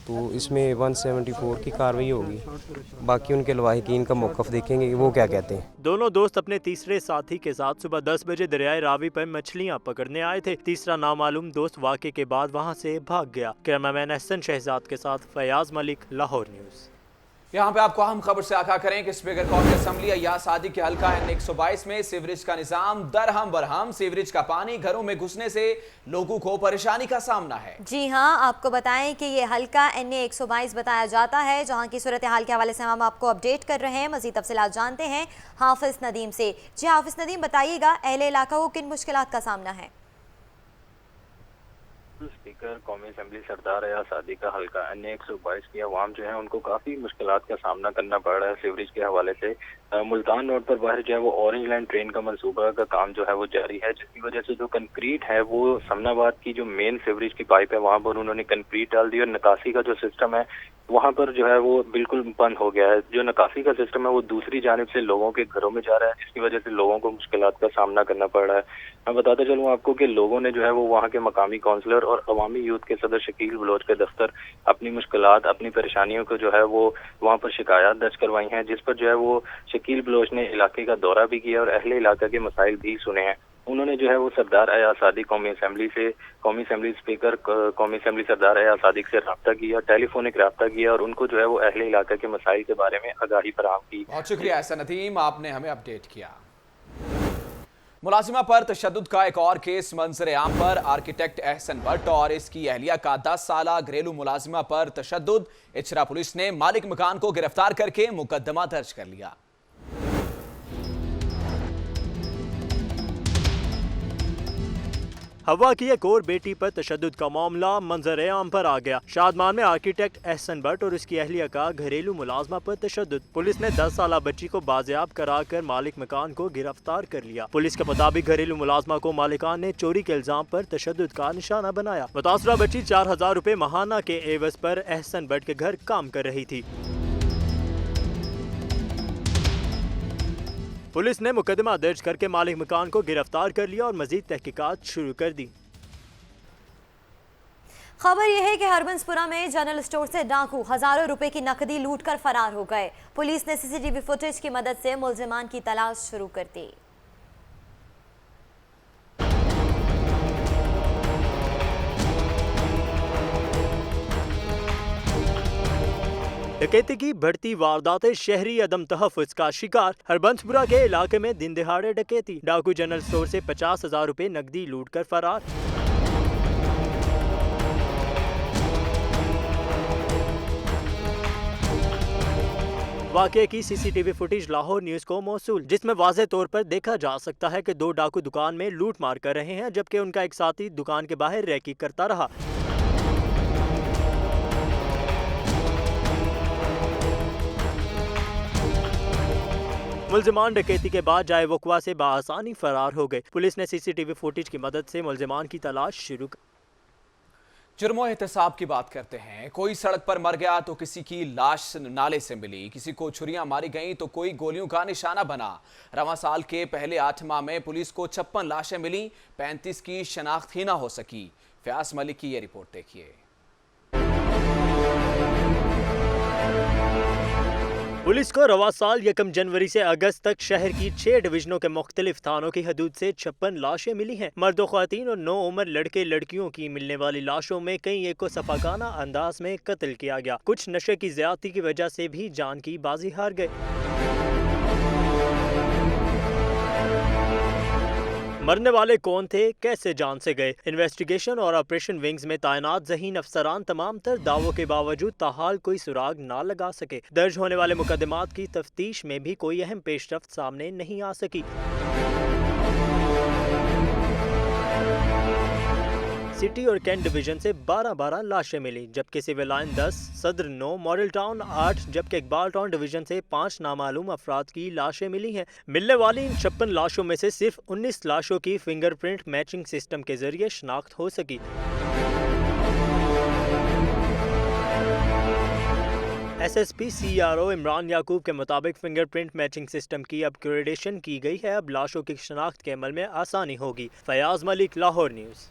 Speaker 10: तो इसमें 174 की कार्रवाई होगी। बाकी उनके लवाहिकीन का मौक़िफ़ देखेंगे कि वो क्या कहते हैं।
Speaker 7: दोनों दोस्त अपने तीसरे साथी के साथ सुबह 10 बजे दरियाए रावी पर मछलियां पकड़ने आए थे। तीसरा नामालूम दोस्त वाक़े के बाद वहां से भाग गया। कैमरामैन एहसन शहजाद के साथ फयाज मलिक, लाहौर न्यूज़।
Speaker 1: यहाँ पे आपको अहम खबर से आगाह करें कि स्पीकर कौमी असम्बली अय्याज सादिक के हल्का N122 में सीवरेज का निजाम दरहम बरहम। सीवरेज का पानी घरों में घुसने से लोगों को परेशानी का सामना है।
Speaker 3: जी हां, आपको बताएं कि ये हल्का NA122 बताया जाता है, जहां की सूरत हाल के हवाले से हम आपको अपडेट कर रहे हैं। मजीद तफसीलात जानते हैं हाफिज नदीम से। जी हाफिज नदीम, बताइएगा अहले इलाका को किन मुश्किलात का सामना है?
Speaker 11: स्पीकर कौमी असम्बली सरदार अय्याज सादिक का हल्का NA122 की आवाम जो है उनको काफ़ी मुश्किलात का सामना करना पड़ रहा है सीवरेज के हवाले से। मुल्तान रोड पर बाहर जो है वो ऑरेंज लाइन ट्रेन का मंसूबा का काम जो है वो जारी है, जिसकी वजह से जो कंक्रीट है वो समनाबाद की जो मेन सीवरेज की पाइप है वहाँ पर उन्होंने कंक्रीट डाल दी और निकासी का जो सिस्टम है वहाँ पर जो है वो बिल्कुल बंद हो गया है। जो निकासी का सिस्टम है वो दूसरी जानिब से लोगों के घरों में जा रहा है, जिसकी वजह से लोगों को मुश्किलात का सामना करना पड़ रहा है। मैं बताता चलूँ आपको कि लोगों ने जो है वो वहाँ के मकामी काउंसलर और अवामी यूथ के सदर शकील बलोच के दफ्तर अपनी मुश्किलात, अपनी परेशानियों को जो है वो वहाँ पर शिकायत दर्ज करवाई हैं, जिस पर जो है वो शकील बलोच ने इलाके का दौरा भी किया और अहले इलाका के मसाइल भी सुने हैं। उन्होंने जो है वो सरदार अय्याज सादिक कौमी असम्बली स्पीकर कौमी असम्बली सरदार अय्याज सादिक से रब्ता किया, टेलीफोनिक रब्ता किया और उनको जो है वो अहले इलाका के मसाइल के बारे में आगाही फराहम की।
Speaker 1: बहुत शुक्रिया एहसन नदीम, आपने हमें अपडेट किया। मुलाजिमा पर तशद्दुद का एक और केस मंजर आम पर। आर्किटेक्ट एहसन भट्ट और इसकी अहलिया का 10 साला घरेलू मुलाजिमा पर तशद्दुद। इचरा पुलिस ने मालिक मकान को गिरफ्तार करके मुकदमा दर्ज कर लिया।
Speaker 7: हवा की एक और बेटी पर तशद्दुद का मामला मंजर आम पर आ गया। शादमान में आर्किटेक्ट एहसन भट्ट और उसकी अहलिया का घरेलू मुलाजमा पर तशद्दुद। पुलिस ने 10 साला बच्ची को बाजियाब कराकर मालिक मकान को गिरफ्तार कर लिया। पुलिस के मुताबिक घरेलू मुलाजमा को मालिकान ने चोरी के इल्जाम पर तशद्दुद का निशाना बनाया। मुतासरा बच्ची 4000 रुपए महाना के एवज पर एहसन भट्ट के घर काम कर रही थी। पुलिस ने मुकदमा दर्ज करके मालिक मकान को गिरफ्तार कर लिया और मजीद तहकीकात शुरू कर दी।
Speaker 3: खबर यह है कि हरबंसपुरा में जनरल स्टोर से डाकू हजारों रुपए की नकदी लूटकर फरार हो गए। पुलिस ने CCTV फुटेज की मदद से मुलजिमान की तलाश शुरू कर दी।
Speaker 7: डकैती की बढ़ती वारदातें शहरी अदम तहफ़्फ़ुज़ का शिकार। हरबंसपुरा के इलाके में दिन दहाड़े डकैती। डाकू जनरल स्टोर से 50,000 रुपए नकदी लूटकर फरार। वाक़े की CCTV फुटेज लाहौर न्यूज़ को मौसूल, जिसमें वाज़े तौर पर देखा जा सकता है कि 2 डाकू दुकान में लूट मार कर रहे हैं, जबकि उनका एक साथी दुकान के बाहर रैकी करता रहा। मुल्जिमान डकैती के बाद जाए वक़्वा से बाआसानी फरार हो गए। पुलिस ने CCTV फुटेज की मदद से मुल्जिमान की तलाश शुरू कर।
Speaker 1: जुर्मो एहतसाब की बात करते हैं। कोई सड़क पर मर गया तो किसी की लाश नाले से मिली, किसी को छुरियां मारी गईं तो कोई गोलियों का निशाना बना। रवां साल के पहले 8 माह में पुलिस को 56 लाशें मिली, 35 की शनाख्त ही ना हो सकी। फयाज मलिक की ये रिपोर्ट देखिए।
Speaker 7: पुलिस को रवा साल 1 जनवरी से अगस्त तक शहर की 6 डिवीजनों के मुख्तलिफ थानों की हदूद से 56 लाशें मिली हैं। मर्द व ख्वातीन और 9 उम्र लड़के लड़कियों की मिलने वाली लाशों में कई एक को सफाकाना अंदाज में कत्ल किया गया। कुछ नशे की ज्यादती की वजह से भी जान की बाजी हार गए। मरने वाले कौन थे, कैसे जान से गए? इन्वेस्टिगेशन और ऑपरेशन विंग्स में तैनात ज़हीन अफसरान तमाम तर दावों के बावजूद ताहाल कोई सुराग ना लगा सके। दर्ज होने वाले मुकदमात की तफ्तीश में भी कोई अहम पेशरफ्त सामने नहीं आ सकी। सिटी और कैंट डिवीजन से 12 लाशें मिली, जबकि सिविल लाइन 10, सदर 9, मॉडल टाउन 8, जबकि इकबाल टाउन डिवीजन से 5 नामालूम अफराद की लाशें मिली हैं। मिलने वाली इन 56 लाशों में से सिर्फ 19 लाशों की फिंगरप्रिंट मैचिंग सिस्टम के जरिए शनाख्त हो सकी। SSP CRO इमरान याकूब के मुताबिक फिंगरप्रिंट मैचिंग सिस्टम की अपग्रेडेशन की गई है। अब लाशों की शनाख्त के अमल में आसानी होगी। फयाज मलिक, लाहौर न्यूज़।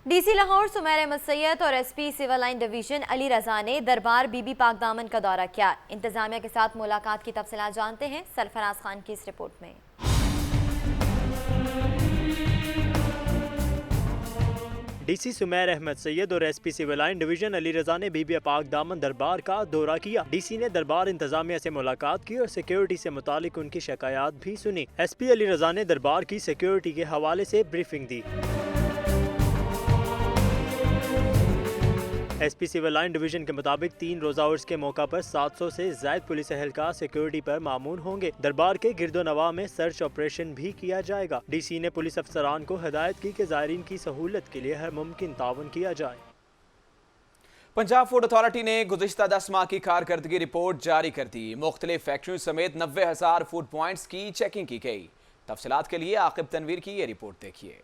Speaker 3: डीसी लाहौर सुमैर अहमद सैयद और SP civil line division Ali Raza ने दरबार बीबी पाक दामन का दौरा किया। इंतजामिया के साथ मुलाकात की तफसीलात जानते हैं सरफराज खान की इस रिपोर्ट में।
Speaker 7: DC सुमैर अहमद सैयद और SP civil line division Ali Raza ने बीबी पाक दामन दरबार का दौरा किया। DC ने दरबार इंतजामिया से मुलाकात की और सिक्योरिटी से मुतालिक उनकी शिकायत भी सुनी। SP अली रजा ने दरबार की सिक्योरिटी के हवाले से ब्रीफिंग दी। SP सिविल लाइन डिवीजन के मुताबिक 3 रोज़ा उर्स के मौका पर 700 से ज़ायद पुलिस एहलकार सिक्योरिटी पर मामून होंगे। दरबार के गिरदोनवा में सर्च ऑपरेशन भी किया जाएगा। DC ने पुलिस अफसरान को हिदायत की कि ज़ायरीन की सहूलत के लिए हर मुमकिन ताउन किया जाए।
Speaker 1: पंजाब फूड अथॉरिटी ने गुज़िश्ता 10 माह की कारकर्दगी रिपोर्ट जारी कर दी। मुख्तलिफ फैक्ट्रियों समेत 90,000 फूड पॉइंट्स की चेकिंग की गई। तफसीलात के लिए आकिब तनवीर की ये रिपोर्ट देखिए।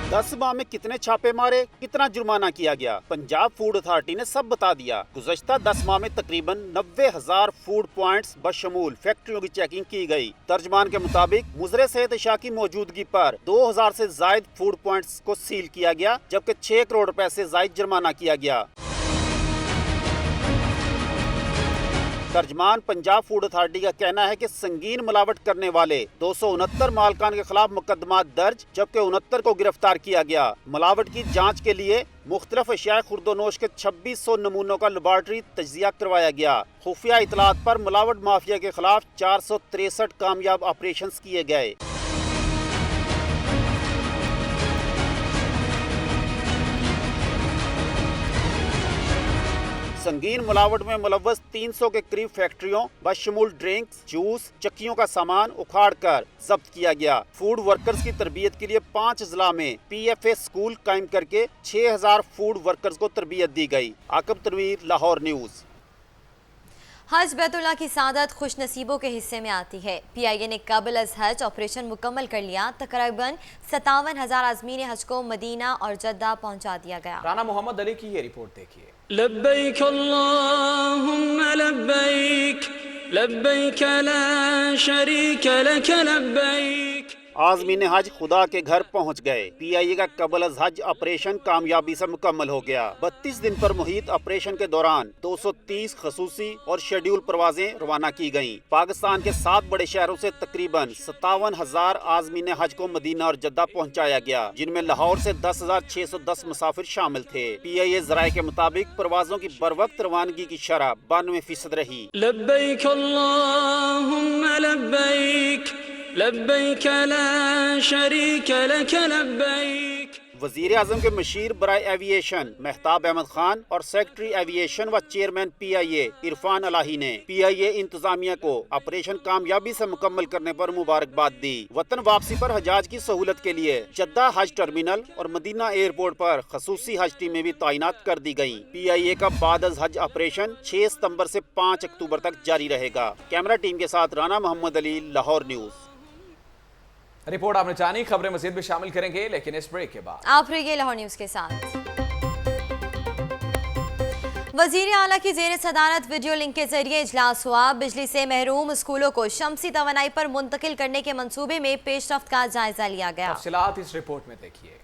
Speaker 13: 10 माह में कितने छापे मारे, कितना जुर्माना किया गया, पंजाब फूड अथॉरिटी ने सब बता दिया। गुज़श्ता 10 माह में तकरीबन 90,000 फूड पॉइंट्स बशमूल फैक्ट्रियों की चेकिंग की गई। तर्जमान के मुताबिक मुजरे सेहत इशा की मौजूदगी पर 2000 से जायद फूड पॉइंट्स को सील किया गया, जबकि 6 करोड़ रुपए से जायद जुर्माना किया गया। तर्जमान पंजाब फूड अथॉरिटी का कहना है कि संगीन मिलावट करने वाले 269 मालकान के खिलाफ मुकदमात दर्ज, जबकि 69 को गिरफ्तार किया गया। मिलावट की जांच के लिए मुख्तलिफ अशिया खुर्दोनोश के 2600 नमूनों का लेबॉर्ट्री तज्जिया करवाया गया। खुफिया इतलात पर मिलावट माफिया के खिलाफ 463 कामयाब ऑपरेशन किए गए। संगीन मिलावट में मुलव्वस 300 के करीब फैक्ट्रियों बशमूल ड्रिंक्स, जूस, चक्कियों का सामान उखाड़ कर जब्त किया गया। फूड वर्कर्स की तरबियत के लिए 5 जिला में PFA स्कूल कायम करके 6000 फूड वर्कर्स को तरबियत दी गई। आकिब तनवीर, लाहौर न्यूज़।
Speaker 3: हज बैतुल्लाह की सादत खुश नसीबों के हिस्से में आती है। PIA ने कबल अज हज ऑपरेशन मुकम्मल कर लिया। तकरीबन 57,000 आज़मीन हज को मदीना और जद्दा पहुंचा दिया गया।
Speaker 1: राना मोहम्मद अली की ये रिपोर्ट देखिए।
Speaker 14: लब्बैक अल्लाहुम्मा लब्बैक, लब्बैक ला शरीक लक लब्बैक।
Speaker 13: आज़मीन हज खुदा के घर पहुंच गए। PIA का कबल अज हज ऑपरेशन कामयाबी से मुकम्मल हो गया। 32 दिन पर मुहित ऑपरेशन के दौरान 230 खसूसी और शेड्यूल परवाजें रवाना की गयी। पाकिस्तान के 7 बड़े शहरों से तकरीबन 57,000 आज़मीन हज को मदीना और जद्दा पहुंचाया गया, जिनमें लाहौर से 10,610 मुसाफिर शामिल थे। PIA ज़राए के मुताबिक परवाजों की बर वक्त रवानगी की शरह 92% रही।
Speaker 14: लब्बैक अल्लाहुम्मा लब्बैक, लब्बैक ला शरीक लक लब्बैक।
Speaker 13: वज़ीर आज़म के मशीर बराए एविएशन मेहताब अहमद खान और सेक्रेटरी एविएशन व चेयरमैन PIA इरफान अलाही ने PIA इंतजामिया को ऑपरेशन कामयाबी से मुकम्मल करने पर मुबारकबाद दी। वतन वापसी पर हजाज की सहूलत के लिए जद्दा हज टर्मिनल और मदीना एयरपोर्ट पर खसूसी हज टीमें भी तैनात कर दी गयी। PIA का बाद अज हज ऑपरेशन 6 सितम्बर से 5 अक्टूबर तक जारी रहेगा। कैमरा टीम के साथ राना मोहम्मद अली, लाहौर न्यूज़।
Speaker 1: रिपोर्ट आपने जानी, खबरें मज़ीद भी शामिल करेंगे, लेकिन इस ब्रेक के बाद
Speaker 3: आप रहिए लाहौर न्यूज़ के साथ। वज़ीर आला की ज़ेर सदारत वीडियो लिंक के जरिए इजलास हुआ। बिजली से महरूम स्कूलों को शमसी तवानाई पर मुंतकिल करने के मंसूबे में पेशरफ्त का जायजा लिया गया।
Speaker 1: तफसीलात इस रिपोर्ट में देखिए।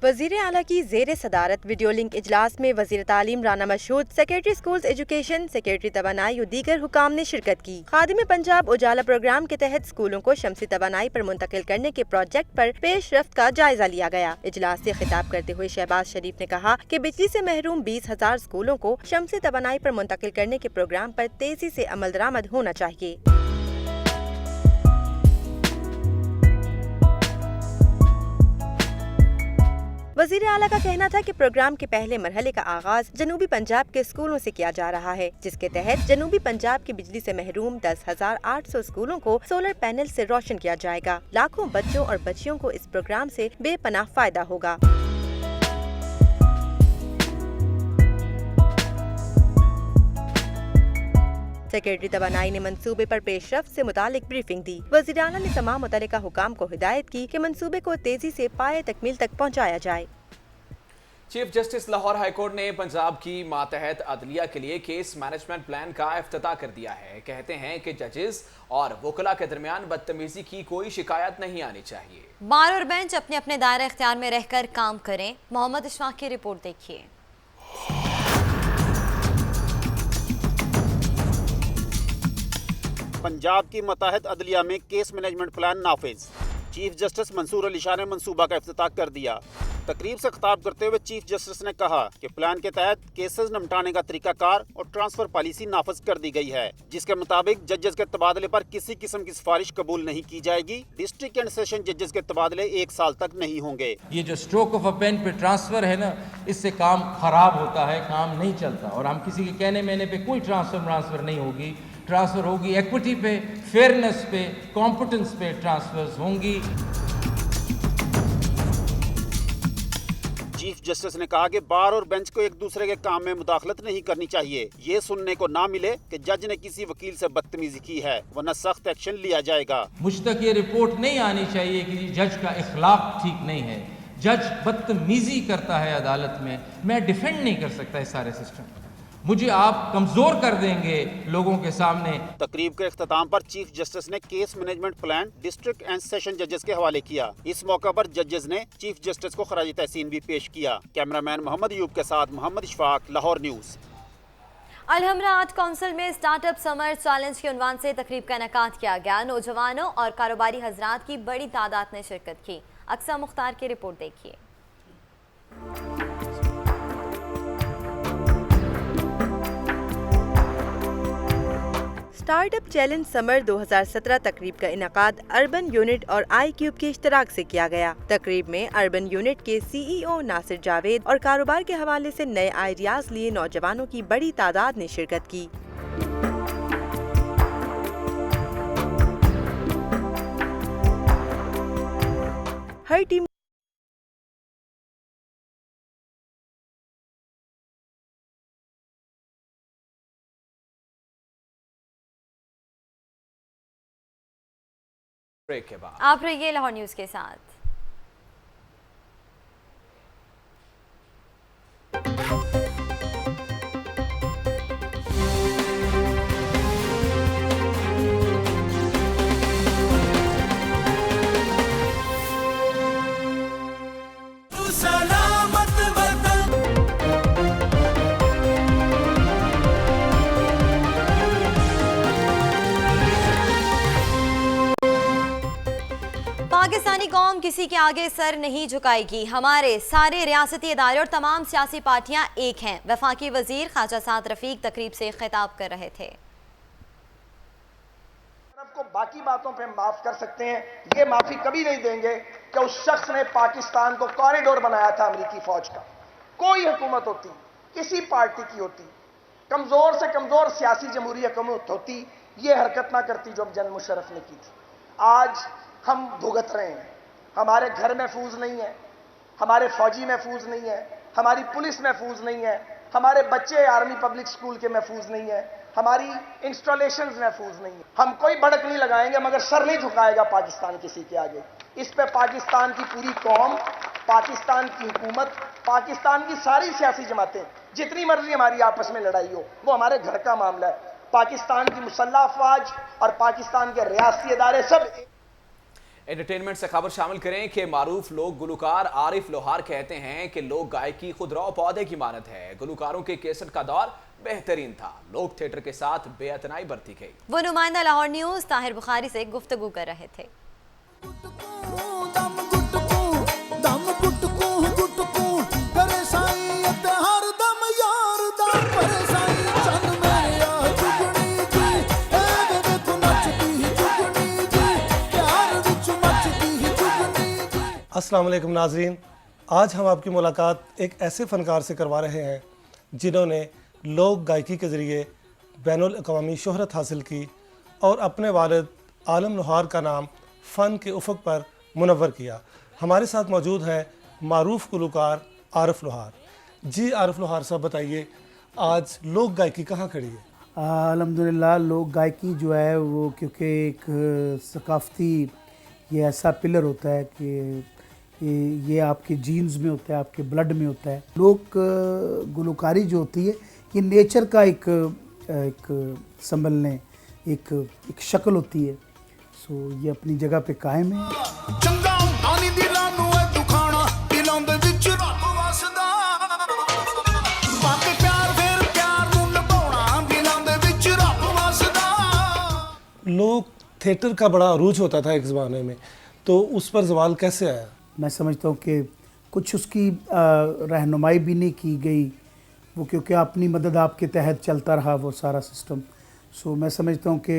Speaker 2: वज़ीर आला की ज़ेर सदारत वीडियो लिंक इजलास में वज़ीर तालीम Rana Mashhood, secretary schools education, secretary तवानाई और दीगर हुकाम ने शिरकत की। खादिम पंजाब उजाला प्रोग्राम के तहत स्कूलों को शमसी तवानाई पर मुंतकिल करने के प्रोजेक्ट पर पेशरफ्त का जायजा लिया गया। इजलास से खिताब करते हुए शहबाज शरीफ ने कहा कि बिजली से महरूम 20,000 स्कूलों को शमसी तवानाई पर मुंतकिल करने के प्रोग्राम पर तेजी से अमल दरामद होना चाहिए। वज़ीर आला का कहना था कि प्रोग्राम के पहले मरहले का आगाज जनूबी पंजाब के स्कूलों से किया जा रहा है, जिसके तहत जनूबी पंजाब की बिजली से महरूम 10,800 स्कूलों को सोलर पैनल से रोशन किया जाएगा। लाखों बच्चों और बच्चियों को इस प्रोग्राम से बेपनाह फायदा होगा। सेक्रेटरी तवानाई ने मंसूबे पर पेशरफ्त से मुतालिक ब्रीफिंग दी। वज़ीर आला ने तमाम मुतल्लिका हुकाम को हिदायत की कि मंसूबे को तेजी से पाए तकमील तक पहुँचाया जाए।
Speaker 1: चीफ जस्टिस लाहौर हाईकोर्ट ने पंजाब की मातहत अदलिया के लिए केस मैनेजमेंट प्लान का इफ्तिताह कर दिया है। कहते हैं कि जजेस और वकला के दरमियान बदतमीजी की कोई शिकायत नहीं आनी चाहिए।
Speaker 3: बार और बेंच अपने अपने दायरे इख्तियार में रहकर काम करें। मोहम्मद इशफाक की रिपोर्ट देखिए।
Speaker 13: पंजाब की मतहत अदलिया में केस मैनेजमेंट प्लान नाफिज। चीफ जस्टिस मंसूर अली शाह ने मंसूबा का इफ्तिताह कर दिया। तकरीब से खिताब करते हुए चीफ जस्टिस ने कहा कि प्लान के तहत केसेस निपटाने का तरीकाकार और ट्रांसफर पॉलिसी नाफिज कर दी गई है, जिसके मुताबिक जजेस के तबादले पर किसी किस्म की सिफारिश कबूल नहीं की जाएगी। डिस्ट्रिक्ट एंड सेशन जजेस के तबादले 1 साल तक नहीं होंगे।
Speaker 15: ये जो स्ट्रोक ऑफ अ पेन पे ट्रांसफर है ना, इससे काम खराब होता है, काम नहीं चलता। और हम किसी के कहने मैंने पे कोई ट्रांसफर नहीं होगी। ट्रांसफर होगी एक्विटी पे, फेयरनेस पे, कॉम्पिटेंस पे ट्रांसफर्स होंगी।
Speaker 13: चीफ जस्टिस ने कहा कि बार और बेंच को एक दूसरे के काम में मुदाखलत नहीं करनी चाहिए। ये सुनने को ना मिले कि जज ने किसी वकील से बदतमीजी की है, वरना सख्त एक्शन लिया जाएगा।
Speaker 15: मुझ तक ये रिपोर्ट नहीं आनी चाहिए कि जज का इखलाक ठीक नहीं है, जज बदतमीजी करता है अदालत में। मैं डिफेंड नहीं कर सकता इस सारे सिस्टम, मुझे आप कमजोर कर देंगे लोगों के सामने।
Speaker 13: तकरीब के इख्तिताम पर चीफ जस्टिस ने case management plan district and session जजेस के हवाले किया। इस मौका पर जजेस ने चीफ जस्टिस को खराज तहसीन भी पेश किया। कैमरामैन मोहम्मद यूब के साथ Mohammad Ishfaq, Lahore news.
Speaker 3: Alhamra art council में स्टार्टअप समर चैलेंज के उन्वान से तकरीब का इनेकाद किया गया। नौजवानों और कारोबारी हजरात की बड़ी तादाद ने शिरकत की। अक्सा मुख्तार की रिपोर्ट देखिए।
Speaker 2: स्टार्टअप चैलेंज समर 2017 तकरीब का इनेकाद अर्बन यूनिट और आई क्यूब के इश्तराक से किया गया। तकरीब में अर्बन यूनिट के CEO नासिर जावेद और कारोबार के हवाले से नए आइडियाज लिए नौजवानों की बड़ी तादाद ने शिरकत की। हर टीम
Speaker 1: ब्रेक के बाद
Speaker 3: आप रहिए लाहौर न्यूज़ के साथ। पाकिस्तानी कौम किसी के आगे सर नहीं झुकाएगी। हमारे सारे रियासती इदारे और तमाम सियासी पार्टियां एक हैं। वफाकी वजीर ख्वाजा साद रफीक तकरीब से खिताब कर रहे थे।
Speaker 4: को बाकी बातों पे माफ कर सकते हैं, ये माफी कभी नहीं देंगे कि उस शख्स ने पाकिस्तान को कॉरिडोर बनाया था अमेरिकी फौज का। कोई हुकूमत होती, किसी पार्टी की होती, कमजोर से कमजोर सियासी जमहूरी हुकूमत होती, ये हरकत ना करती जो जनरल मुशर्रफ ने की थी। आज हम भुगत रहे हैं। हमारे घर महफूज नहीं है, हमारे फौजी महफूज नहीं है, हमारी पुलिस महफूज नहीं है, हमारे बच्चे आर्मी पब्लिक स्कूल के महफूज नहीं है, हमारी इंस्टॉलेशंस महफूज नहीं है। हम कोई भड़क नहीं लगाएंगे मगर सर नहीं झुकाएगा पाकिस्तान किसी के आगे। इस पे पाकिस्तान की पूरी कौम, पाकिस्तान की हुकूमत, पाकिस्तान की सारी सियासी जमातें, जितनी मर्जी हमारी आपस में लड़ाई हो, वो हमारे घर का मामला है। पाकिस्तान की मुसल्लह अफवाज और पाकिस्तान के रियासती इदारे सब
Speaker 1: एंटरटेनमेंट से खबर शामिल करें कि मारूफ लोक गुलकार आरिफ लोहार कहते हैं कि लोक गायकी खुद रौ पौधे की मानत है। गुलकारों के केसट का दौर बेहतरीन था, लोक थिएटर के साथ बेअतनाई बरती गई।
Speaker 3: वो नुमाइंदा लाहौर न्यूज ताहिर बुखारी से गुफ्तगू कर रहे थे।
Speaker 6: अस्सलाम वालेकुम नाजरीन, आज हम आपकी मुलाकात एक ऐसे फ़नकार से करवा रहे हैं जिन्होंने लोक गायकी के ज़रिए बैनुल अक़वामी शोहरत हासिल की और अपने वालिद आलम लोहार का नाम फ़न के उफ़क़ पर मुनव्वर किया। हमारे साथ मौजूद हैं मारूफ गुलकार आरिफ लोहार। जी आरिफ लोहार साहब, बताइए आज लोक गायकी कहाँ खड़ी है?
Speaker 12: अल्हम्दुलिल्लाह लोक गायकी जो है वो क्योंकि एक सकाफ़ती ये ऐसा पिलर होता है कि ये आपके जीन्स में होता है, आपके ब्लड में होता है। लोक गुलकारी जो होती है ये नेचर का एक संभलने एक शक्ल होती है। सो ये अपनी जगह पे कायम है।
Speaker 6: लोक थिएटर का बड़ा अरूज होता था एक ज़माने में, तो उस पर ज़वाल कैसे आया?
Speaker 12: मैं समझता हूँ कि कुछ उसकी रहनुमाई भी नहीं की गई, वो क्योंकि अपनी मदद आपके तहत चलता रहा वो सारा सिस्टम। सो मैं समझता हूँ कि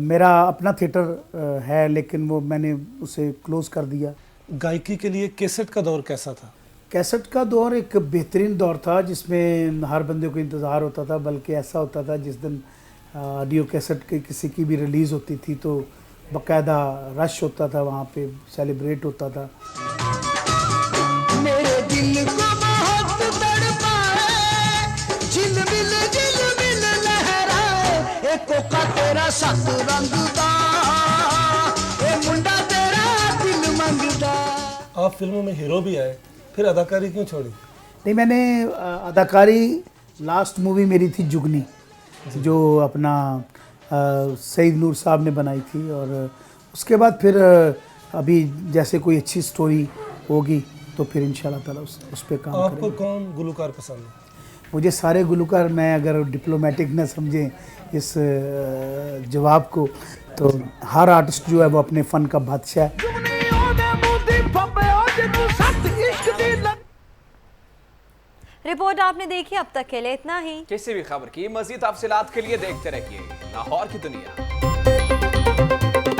Speaker 12: मेरा अपना थिएटर है लेकिन वो मैंने उसे क्लोज़ कर दिया।
Speaker 6: गायकी के लिए कैसेट का दौर कैसा था?
Speaker 12: कैसेट का दौर एक बेहतरीन दौर था जिसमें हर बंदे को इंतज़ार होता था, बल्कि ऐसा होता था जिस दिन ऑडियो कैसेट के किसी की भी रिलीज़ होती थी तो बाकायदा रश होता था, वहाँ पे सेलिब्रेट होता था।
Speaker 17: मेरे दिल को बहुत तड़पाए, झिलमिल लहराए, एक कोका तेरा सत रंग दा, ए मुंडा तेरा दिल मंगदा।
Speaker 6: आप फिल्मों में हीरो भी आए, फिर अदाकारी क्यों छोड़ी?
Speaker 12: नहीं, मैंने अदाकारी लास्ट मूवी मेरी थी जुगनी, जो अपना सईद नूर साहब ने बनाई थी, और उसके बाद फिर अभी जैसे कोई अच्छी स्टोरी होगी तो फिर इंशाल्लाह ताला उस पर काम करेंगे।
Speaker 6: आपको कौन गुलकार पसंद है?
Speaker 12: मुझे सारे गुलकार, मैं अगर डिप्लोमेटिक न समझें इस जवाब को, तो हर आर्टिस्ट जो है वो अपने फ़न का बादशाह है।
Speaker 3: रिपोर्ट आपने देखी, अब तक के लिए इतना ही।
Speaker 1: किसी भी खबर की मज़ीद तफसीलात के लिए देखते रहिए लाहौर की दुनिया।